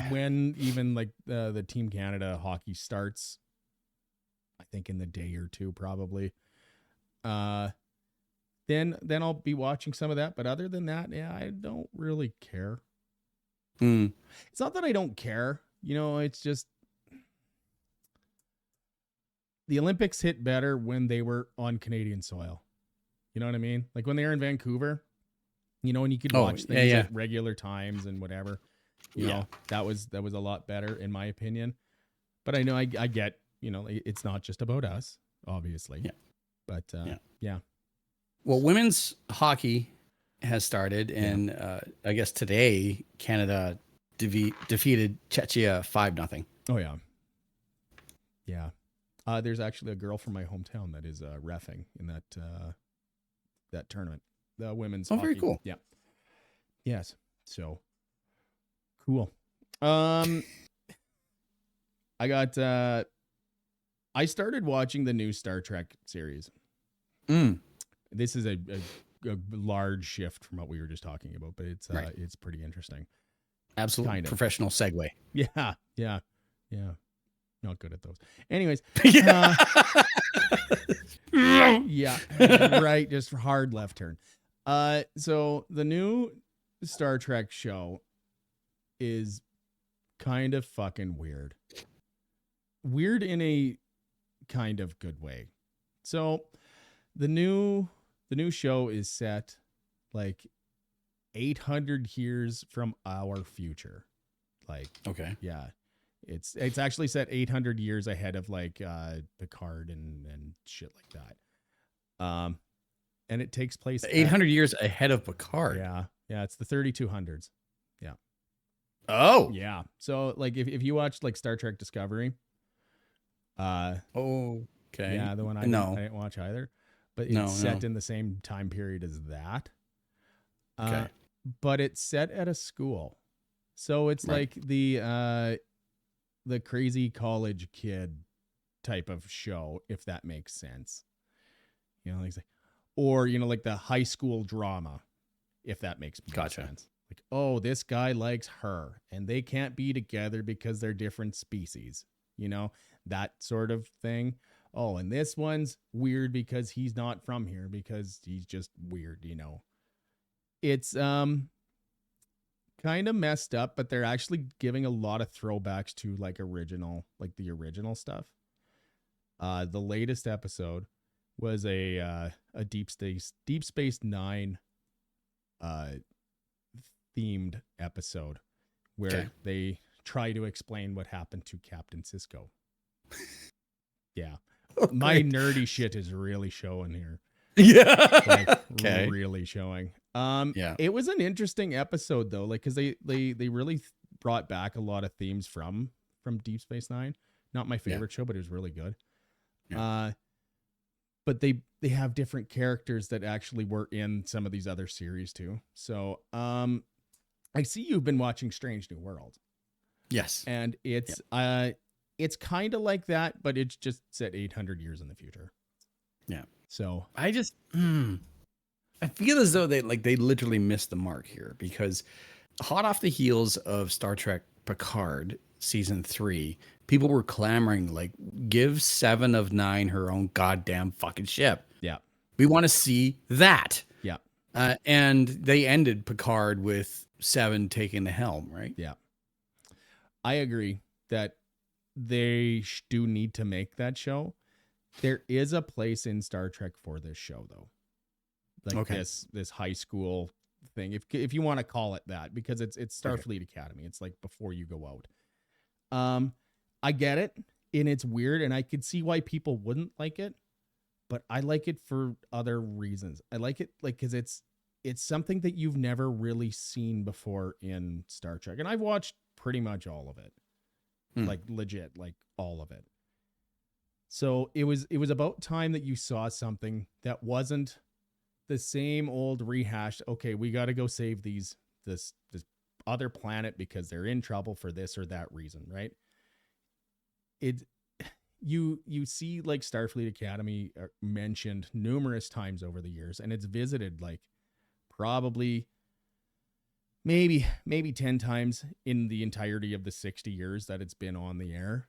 when even like the Team Canada hockey starts. I think in the day or two probably. Uh, then I'll be watching some of that. But other than that, yeah, I don't really care. Mm. It's not that I don't care. It's just the Olympics hit better when they were on Canadian soil. You know what I mean? Like when they were in Vancouver, and you could watch things at regular times and whatever. You know, that was a lot better in my opinion. But I know I get, it's not just about us, obviously. Yeah. But yeah. Well, women's hockey has started, and I guess today Canada defeated Czechia 5-0. Oh yeah. Yeah. There's actually a girl from my hometown that is reffing in that tournament. The women's hockey. Very cool. Yeah. Yes. So cool. I started watching the new Star Trek series. This is a large shift from what we were just talking about, but it's pretty interesting. Absolutely. Kind of. Professional segue. Yeah. Not good at those. Anyways. Yeah. Right. Just hard left turn. So the new Star Trek show is kind of fucking weird. Weird in a kind of good way. So the new show is set like 800 years from our future. Like, okay. Yeah. It's actually set 800 years ahead of like Picard and shit like that. And it takes place 800 years ahead of Picard. Yeah. It's the 3200s. Yeah. Oh. Yeah. So like if you watched like Star Trek Discovery. Okay. Yeah, the one I didn't watch either. But it's set in the same time period as that. Okay. But it's set at a school. So it's like the crazy college kid type of show, if that makes sense. Or like the high school drama, if that makes sense. Like, oh, this guy likes her and they can't be together because they're different species, that sort of thing. Oh, and this one's weird because he's not from here because he's just weird, It's kind of messed up, but they're actually giving a lot of throwbacks to like the original stuff. The latest episode was a Deep Space Nine themed episode where they try to explain what happened to Captain Sisko. Yeah. My nerdy shit is really showing here. Yeah. Like, really showing. It was an interesting episode though, like, cause they really brought back a lot of themes from Deep Space Nine. Not my favorite show, but it was really good. Yeah. But they have different characters that actually were in some of these other series too. So, I see you've been watching Strange New World. Yes. And it's kind of like that, but it's just set 800 years in the future. Yeah. So I just, I feel as though they literally missed the mark here, because hot off the heels of Star Trek Picard season 3, people were clamoring like, give 7 of 9 her own goddamn fucking ship. Yeah. We want to see that. Yeah. And they ended Picard with 7 taking the helm, right? Yeah. I agree that they do need to make that show. There is a place in Star Trek for this show though. Like this high school thing, if you want to call it that, because it's Starfleet Academy. It's like before you go out. I get it, and it's weird, and I could see why people wouldn't like it, but I like it for other reasons. I like it like because it's it's something that you've never really seen before in Star Trek. And I've watched pretty much all of it. Like legit, like all of it. So it was about time that you saw something that wasn't the same old rehashed, okay, we got to go save this other planet because they're in trouble for this or that reason, right? It you see like Starfleet Academy mentioned numerous times over the years, and it's visited like probably maybe 10 times in the entirety of the 60 years that it's been on the air.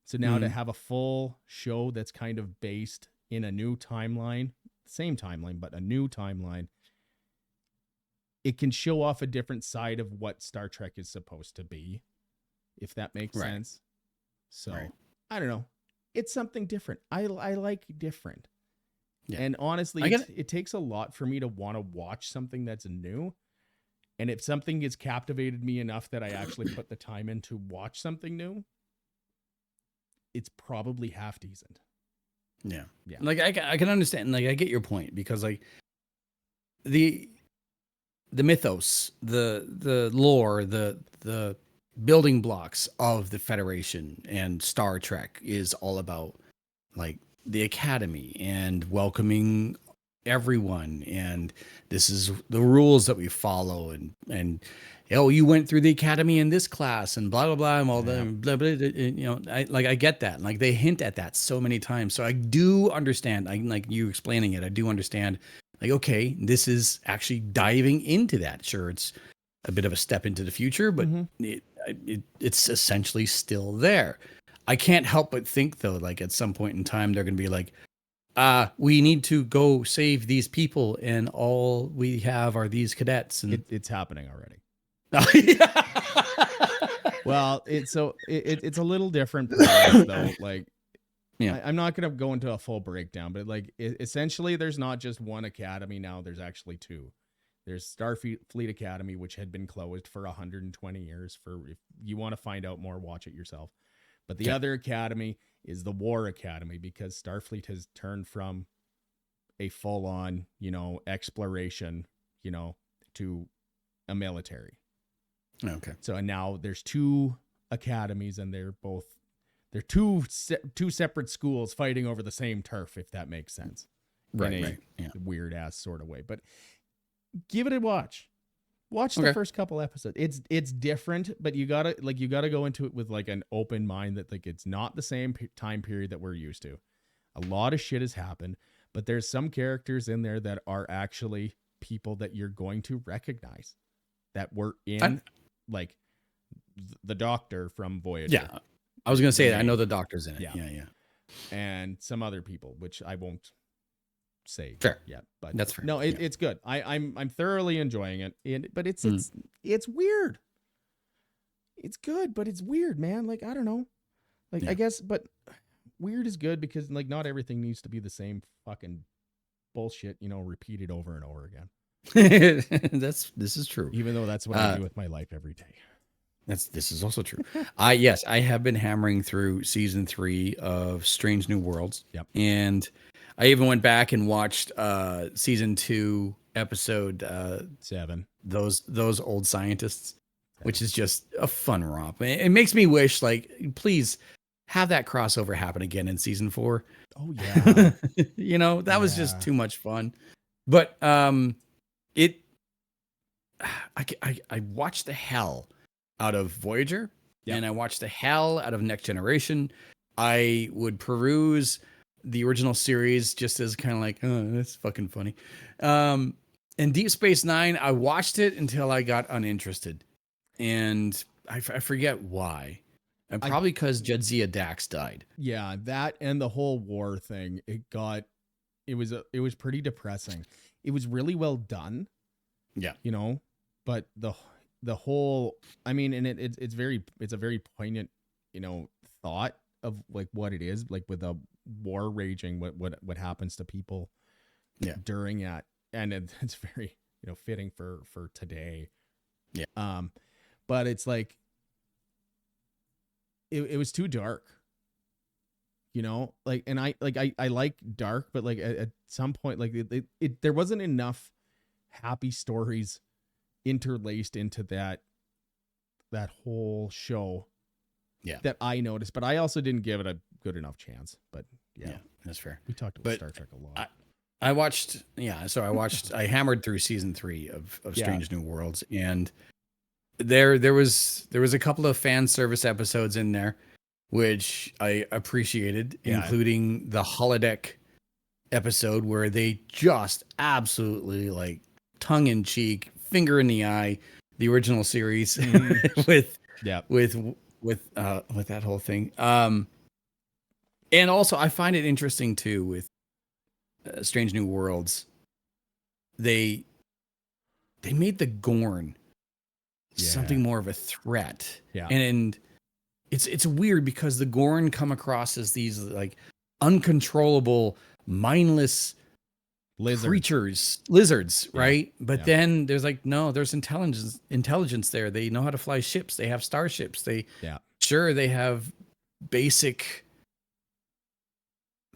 So now to have a full show that's kind of based in a new timeline, same timeline, but a new timeline, it can show off a different side of what Star Trek is supposed to be, if that makes sense. So I don't know. It's something different. I like different. Yeah. And honestly, it takes a lot for me to want to watch something that's new. And if something has captivated me enough that I actually put the time in to watch something new, it's probably half decent. Yeah. Like I can understand. Like I get your point, because like the mythos, the lore, the building blocks of the Federation and Star Trek is all about like the Academy and welcoming everyone, and this is the rules that we follow, and oh, you went through the Academy in this class and blah blah blah and all the blah, blah, blah, you know, I get that, and like they hint at that so many times, so I do understand. I like you explaining it, I do understand, like, okay, this is actually diving into that. Sure, it's a bit of a step into the future, but it's essentially still there. I can't help but think though, like at some point in time they're going to be like, we need to go save these people, and all we have are these cadets. And it's happening already. Well, it's a little different premise, though. Like, I'm not going to go into a full breakdown, but like essentially, there's not just one academy now. There's actually two. There's Starfleet Academy, which had been closed for 120 years. For if you want to find out more, watch it yourself. But the other academy is the War Academy, because Starfleet has turned from a full-on, exploration, to a military. Okay. So, and now there's two academies, and they're two separate schools fighting over the same turf, if that makes sense. Right. Weird ass sort of way. But give it a watch. Watch the first couple episodes. It's different, but you gotta go into it with like an open mind that like it's not the same time period that we're used to. A lot of shit has happened, but there's some characters in there that are actually people that you're going to recognize that were in like the Doctor from Voyager. Yeah, I was gonna say I know the Doctor's in it. Yeah. And some other people, which I won't say yet, but that's fair. No, it's good. I'm thoroughly enjoying it, but it's weird. It's good, but it's weird, man. Like, I don't know. Like, I guess, but weird is good because like not everything needs to be the same fucking bullshit, repeated over and over again. This is true. Even though that's what I do with my life every day. This is also true. I have been hammering through season 3 of Strange New Worlds. Yep. And I even went back and watched season 2 episode 7. Those old scientists, which is just a fun romp. It makes me wish, like, please have that crossover happen again in season 4. Oh yeah. That was just too much fun. But I watched the hell out of Voyager, and I watched the hell out of Next Generation. I would peruse the original series just as kind of like, oh, that's fucking funny. And Deep Space Nine, I watched it until I got uninterested, and I forget why. And probably because Jadzia Dax died. Yeah, that and the whole war thing. It was pretty depressing. It was really well done. Yeah, but the whole, I mean, and it's a very poignant, thought of like what it is like with a war raging, what happens to people during that, and it's very fitting for today. But it's like it was too dark, like, and I like dark, but like at some point, like it there wasn't enough happy stories interlaced into that whole show. Yeah. That I noticed, but I also didn't give it a good enough chance. But yeah that's fair. We talked about Star Trek a lot. I watched, I hammered through season 3 of Strange New Worlds, and there was a couple of fan service episodes in there, which I appreciated, including the holodeck episode where they just absolutely like tongue in cheek, finger in the eye, the original series with that whole thing. And also I find it interesting too with Strange New Worlds. They made the Gorn something more of a threat. Yeah. And it's weird because the Gorn come across as these like uncontrollable, mindless lizards, right? But then there's like, no, there's intelligence there. They know how to fly ships. They have starships. They have basic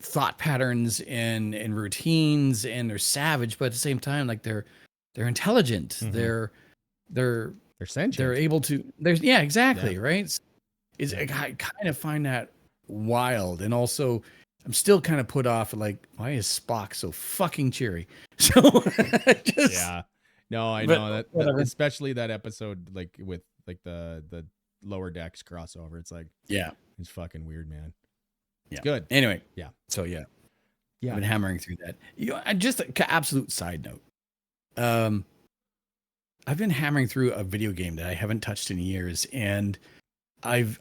thought patterns and routines, and they're savage, but at the same time, like they're intelligent. They're sentient. They're able to. Right? I kind of find that wild, and also I'm still kind of put off. Like, why is Spock so fucking cheery? So no, I know that especially that episode, like with like the lower decks crossover. It's like, it's fucking weird, man. It's good. Anyway, so I've been hammering through that. Just an absolute side note. I've been hammering through a video game that I haven't touched in years, and I'm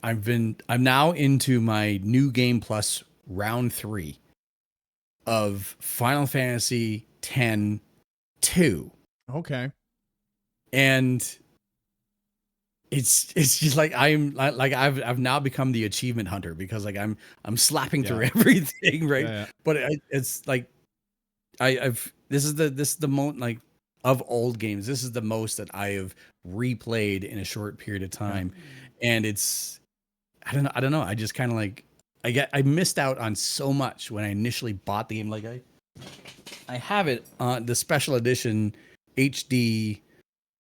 now into my new game plus round 3 of Final Fantasy X-2. Okay. And it's just like I've now become the achievement hunter, because like I'm slapping through everything, right? But it's like this is the most, like, of old games, this is the most that I have replayed in a short period of time. And it's I don't know. I just kind of like I missed out on so much when I initially bought the game. Like I have it on the special edition HD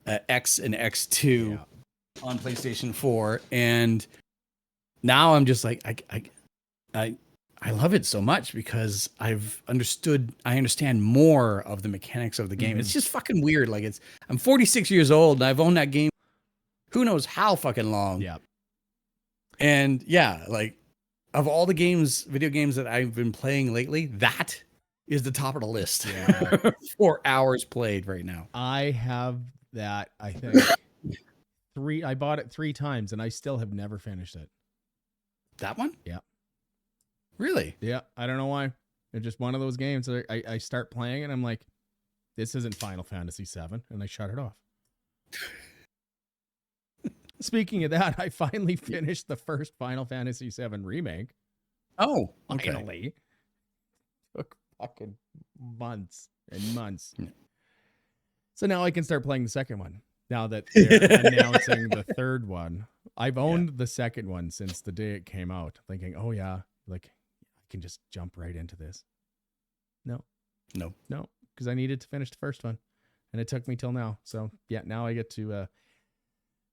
X and X2 on PlayStation 4, and now I'm just like I love it so much because I understand more of the mechanics of the game. It's just fucking weird. Like I'm 46 years old and I've owned that game who knows how fucking long. Yeah. And like of all the video games that I've been playing lately, that is the top of the list. Yeah. 4 hours played right now. I have that, I think I bought it 3 times and I still have never finished it. That one? Yeah. Really? Yeah. I don't know why. It's just one of those games that I start playing and I'm like, this isn't Final Fantasy VII, and I shut it off. Speaking of that, I finally finished the first Final Fantasy VII remake. Oh, okay. Finally. Took fucking months and months. Yeah. So now I can start playing the second one. Now that they're announcing the third one. I've owned the second one since the day it came out, thinking, oh yeah, like I can just jump right into this. No, because I needed to finish the first one, and it took me till now. So yeah, now I get to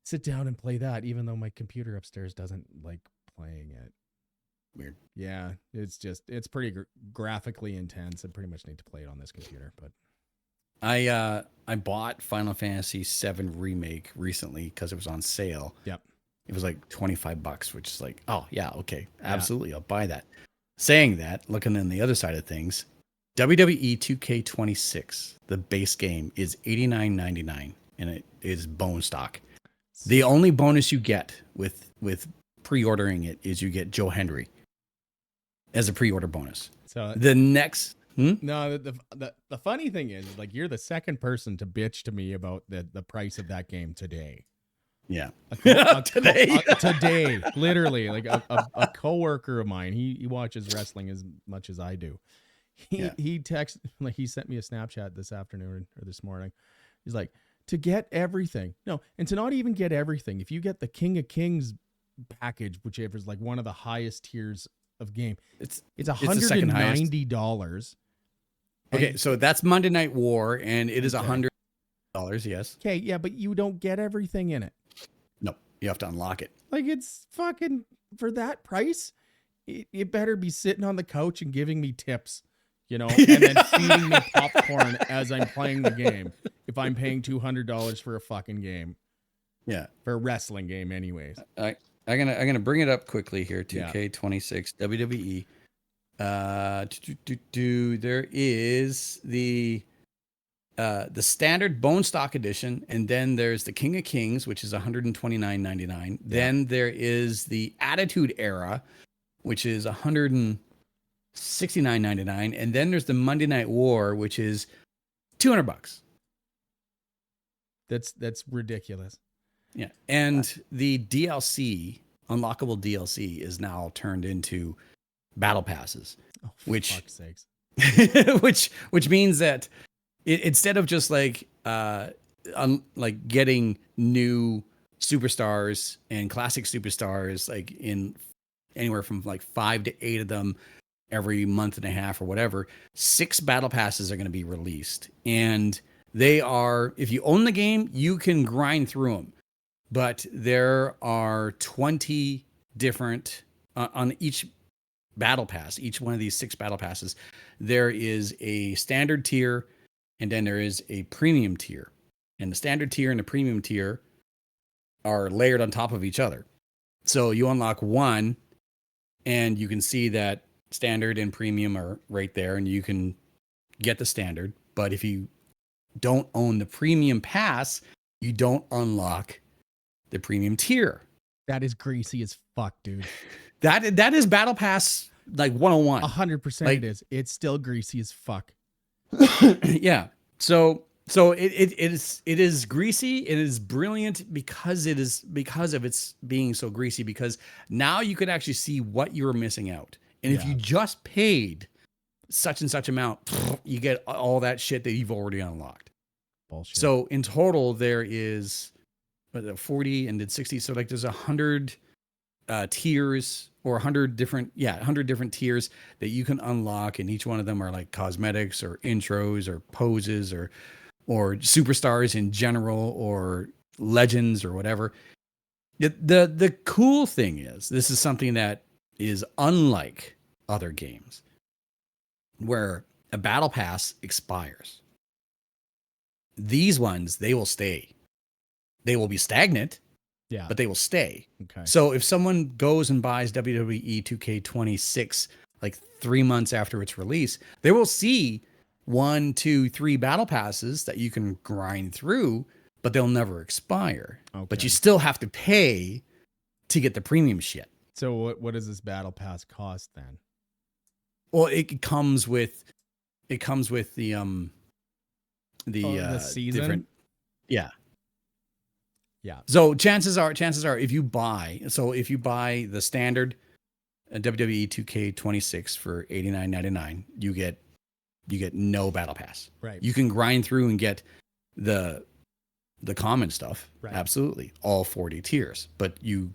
sit down and play that, even though my computer upstairs doesn't like playing it. Weird. Yeah, it's pretty graphically intense. I pretty much need to play it on this computer, but I bought Final Fantasy VII Remake recently because it was on sale. Yep. It was like $25, which is like, oh yeah, okay, absolutely, I'll buy that. Saying that, looking on the other side of things, WWE 2K26, the base game, is $89.99, and it is bone stock. The only bonus you get with pre-ordering it is you get Joe Hendry as a pre-order bonus. So the next. No, the funny thing is, like, you're the second person to bitch to me about the price of that game today. Yeah, today, literally, like a coworker of mine. He watches wrestling as much as I do. He texted, like, he sent me a Snapchat this afternoon or this morning. He's like, to get everything, and to not even get everything. If you get the King of Kings package, whichever is like one of the highest tiers of game, it's $190. Okay, so that's Monday Night War, and it is $100 $60, yes. Okay, yeah, but you don't get everything in it. No, you have to unlock it. Like, it's fucking, for that price, it better be sitting on the couch and giving me tips, and then feeding me popcorn as I'm playing the game. If I'm paying $200 for a fucking game. Yeah. For a wrestling game anyways. I'm gonna bring it up quickly here. 2K26 WWE. There is the standard bone stock edition, and then there's the King of Kings, which is $129.99. Yeah. Then there is the Attitude Era, which is $169.99, and then there's the Monday Night War, which is $200. That's ridiculous. Yeah, and the DLC, unlockable DLC, is now turned into battle passes, for fuck's sakes. which means that instead of just like getting new superstars and classic superstars, like in anywhere from like 5 to 8 of them every month and a half or whatever, 6 battle passes are going to be released, and they are, if you own the game, you can grind through them. But there are 20 different on each battle pass, each one of these 6 battle passes. There is a standard tier, and then there is a premium tier. And the standard tier and the premium tier are layered on top of each other. So you unlock one, and you can see that standard and premium are right there, and you can get the standard. But if you don't own the premium pass, you don't unlock the premium tier. That is greasy as fuck, dude. That is battle pass like 101. 100% like, it is. It's still greasy as fuck. Yeah. So it is greasy. It is brilliant because of its being so greasy, because now you could actually see what you were missing out. And if you just paid such and such amount, you get all that shit that you've already unlocked. Bullshit. So in total, there is 40 and did 60. So like there's 100 tiers, or 100 different tiers that you can unlock, and each one of them are like cosmetics or intros or poses or superstars in general or legends or whatever. The cool thing is, this is something that is unlike other games where a battle pass expires. These ones, they will stay. They will be stagnant, but they will stay. Okay. So if someone goes and buys WWE 2K26 like 3 months after its release, they will see 1, 2, 3 battle passes that you can grind through, but they'll never expire. Okay. But you still have to pay to get the premium shit. So what does this battle pass cost then? Well, it comes with the season. Different, yeah. Yeah. So chances are if you buy the standard WWE 2K26 for $89.99, you get no battle pass. Right. You can grind through and get the common stuff. Right. Absolutely. All 40 tiers, but you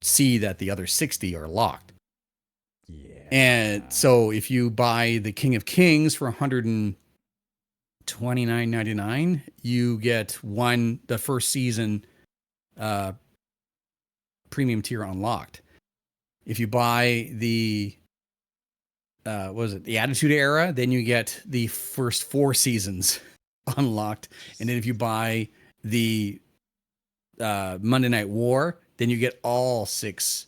see that the other 60 are locked. Yeah. And so if you buy the King of Kings for $129.99, you get the first season premium tier unlocked. If you buy the the Attitude Era, then you get the first 4 seasons unlocked. And then if you buy the Monday Night War, then you get all 6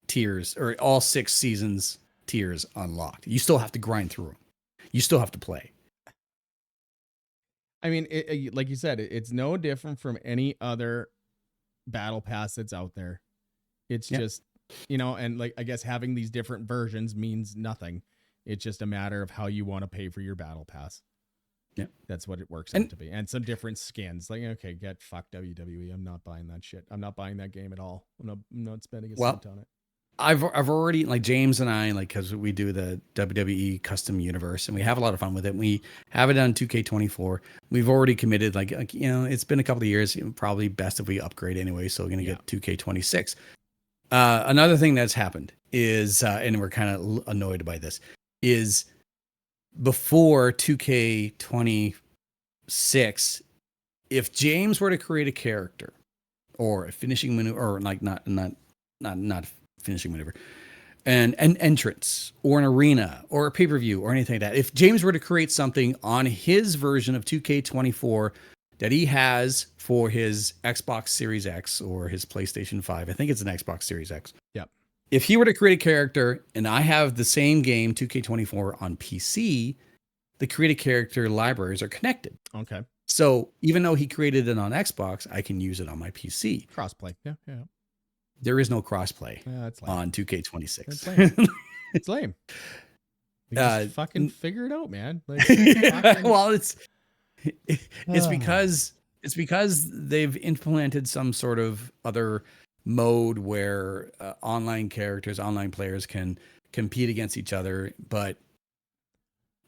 tiers, or all 6 seasons tiers unlocked. You still have to grind through them. You still have to play. I mean, like you said, it's no different from any other battle pass that's out there. It's just, and like, I guess having these different versions means nothing. It's just a matter of how you want to pay for your battle pass. Yeah, that's what it works out to be. And some different skins. Like, okay, get fucked WWE. I'm not buying that shit. I'm not buying that game at all. I'm not spending a cent on it. I've already, like, James and I, like, because we do the WWE custom universe and we have a lot of fun with it. We have it on 2K24. We've already committed, like it's been a couple of years. Probably best if we upgrade anyway. So we're gonna get 2K26. Another thing that's happened is, and we're kind of annoyed by this, is before 2K26, if James were to create a character or a finishing maneuver, or like not finishing maneuver, and an entrance or an arena or a pay-per-view or anything like that, if James were to create something on his version of 2K24 that he has for his Xbox Series X or his PlayStation 5, I think it's an Xbox Series X. Yep. If he were to create a character and I have the same game, 2K24, on PC, the create a character libraries are connected. Okay. So even though he created it on Xbox, I can use it on my PC. Crossplay. Yeah. There is no crossplay that's lame. on 2K26. That's lame. It's lame. You just fucking figure it out, man. Like, fucking... Well, it's because they've implemented some sort of other mode where online players can compete against each other, but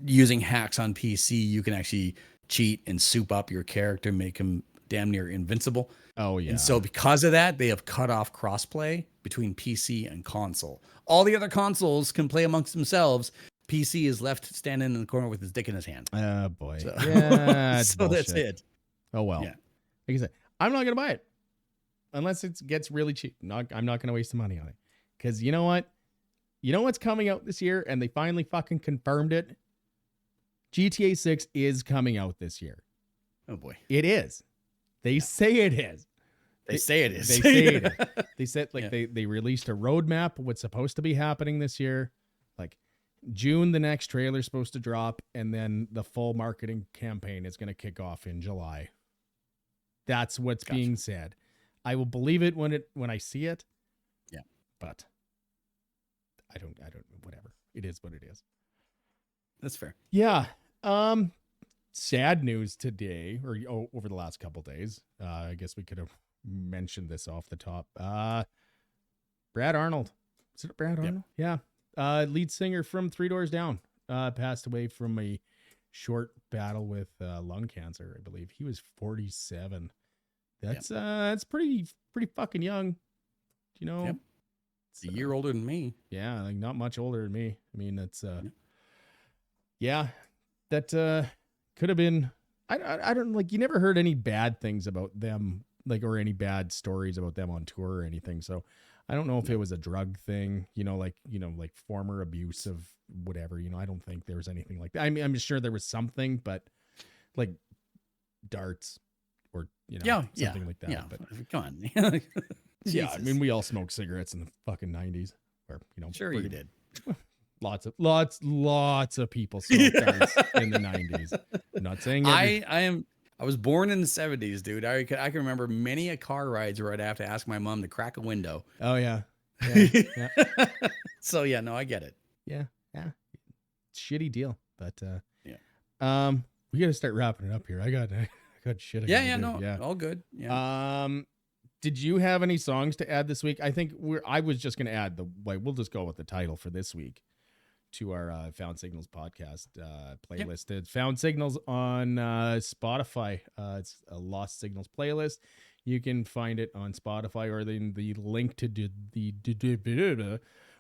using hacks on PC, you can actually cheat and soup up your character, make him damn near invincible. Oh yeah. And so because of that, they have cut off crossplay between PC and console. All the other consoles can play amongst themselves. PC is left standing in the corner with his dick in his hand. Oh boy. So, yeah. So that's it. Oh well. Yeah. Like I said, I'm not gonna buy it unless it gets really cheap. I'm not gonna waste the money on it. Because you know what? You know what's coming out this year, and they finally fucking confirmed it. GTA 6 is coming out this year. Oh boy. It is. They say it is. They say it is. They say it is. They said they released a roadmap of what's supposed to be happening this year. Like June, the next trailer's supposed to drop, and then the full marketing campaign is going to kick off in July. That's what's being said. I will believe it when I see it. Yeah. But I don't whatever. It is what it is. That's fair. Yeah. Sad news today, or over the last couple days. I guess we could have mentioned this off the top. Brad Arnold. Is it Brad Arnold? Yep. Yeah. Lead singer from Three Doors Down. Passed away from a short battle with lung cancer, I believe. He was 47. That's pretty fucking young. You know? Yep. It's a year older than me. Yeah, like not much older than me. I mean, that's yeah. That could have been. I don't like. You never heard any bad things about them, like, or any bad stories about them on tour or anything. So I don't know if it was a drug thing, like former abuse of whatever. I don't think there was anything like that. I mean, I'm sure there was something, but like darts or something like that. Yeah, but come on. Yeah, I mean, we all smoked cigarettes in the fucking 90s, or sure you did. Lots of people smoked darts in the 90s. I'm not saying I was born in the 70s, dude. I can remember many a car rides where I'd have to ask my mom to crack a window. Oh yeah. Yeah. So yeah, no, I get it. Yeah. Shitty deal, but yeah. We got to start wrapping it up here. I got shit. All good. Yeah. Did you have any songs to add this week? I think I was just going to add we'll just go with the title for this week to our Found Signals podcast playlist. Yep. It's Found Signals on Spotify. It's a Lost Signals playlist. You can find it on Spotify, or the link to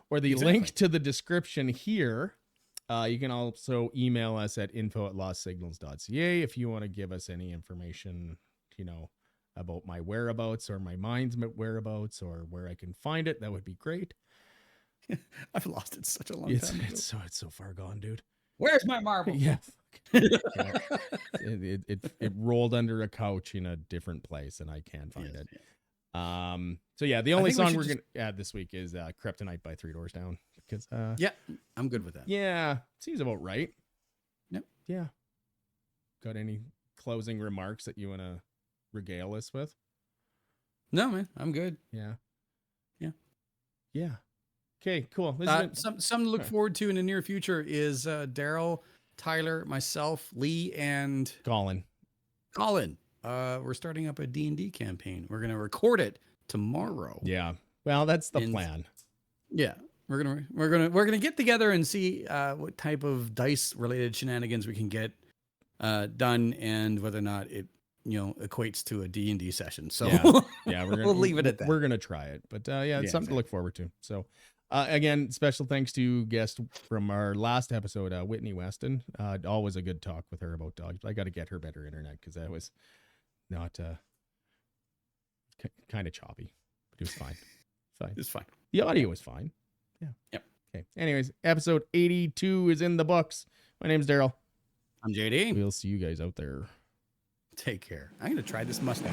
link to the description here. You can also email us at info@lostsignals.ca if you want to give us any information, about my whereabouts or my mind's whereabouts or where I can find it. That would be great. I've lost it such a long time ago. It's so far gone, dude. Where's my marble? Yeah. It rolled under a couch in a different place, and I can't find it. Yeah. So yeah, the only song we're gonna add this week is Kryptonite by Three Doors Down, because I'm good with that. Yeah, seems about right. Yep. Yeah. Got any closing remarks that you want to regale us with? No, man, I'm good. Yeah. Okay, cool. Something to look forward to in the near future is Darrell, Tyler, myself, Lee, and Colin. We're starting up a D&D campaign. We're gonna record it tomorrow. Yeah. Well, that's the plan. Yeah. We're gonna get together and see what type of dice related shenanigans we can get done, and whether or not it equates to a D&D session. So yeah, we'll leave it at that. We're gonna try it, but it's something to look forward to. So again, special thanks to guest from our last episode, Whitney Weston. Always a good talk with her about dogs. I got to get her better internet, because that was not kind of choppy, but it was fine. Fine. It's fine. The audio was fine. Yeah. Yep. Okay. Anyways, episode 82 is in the books. My name's Darrell. I'm JD. We'll see you guys out there. Take care. I'm going to try this mustache.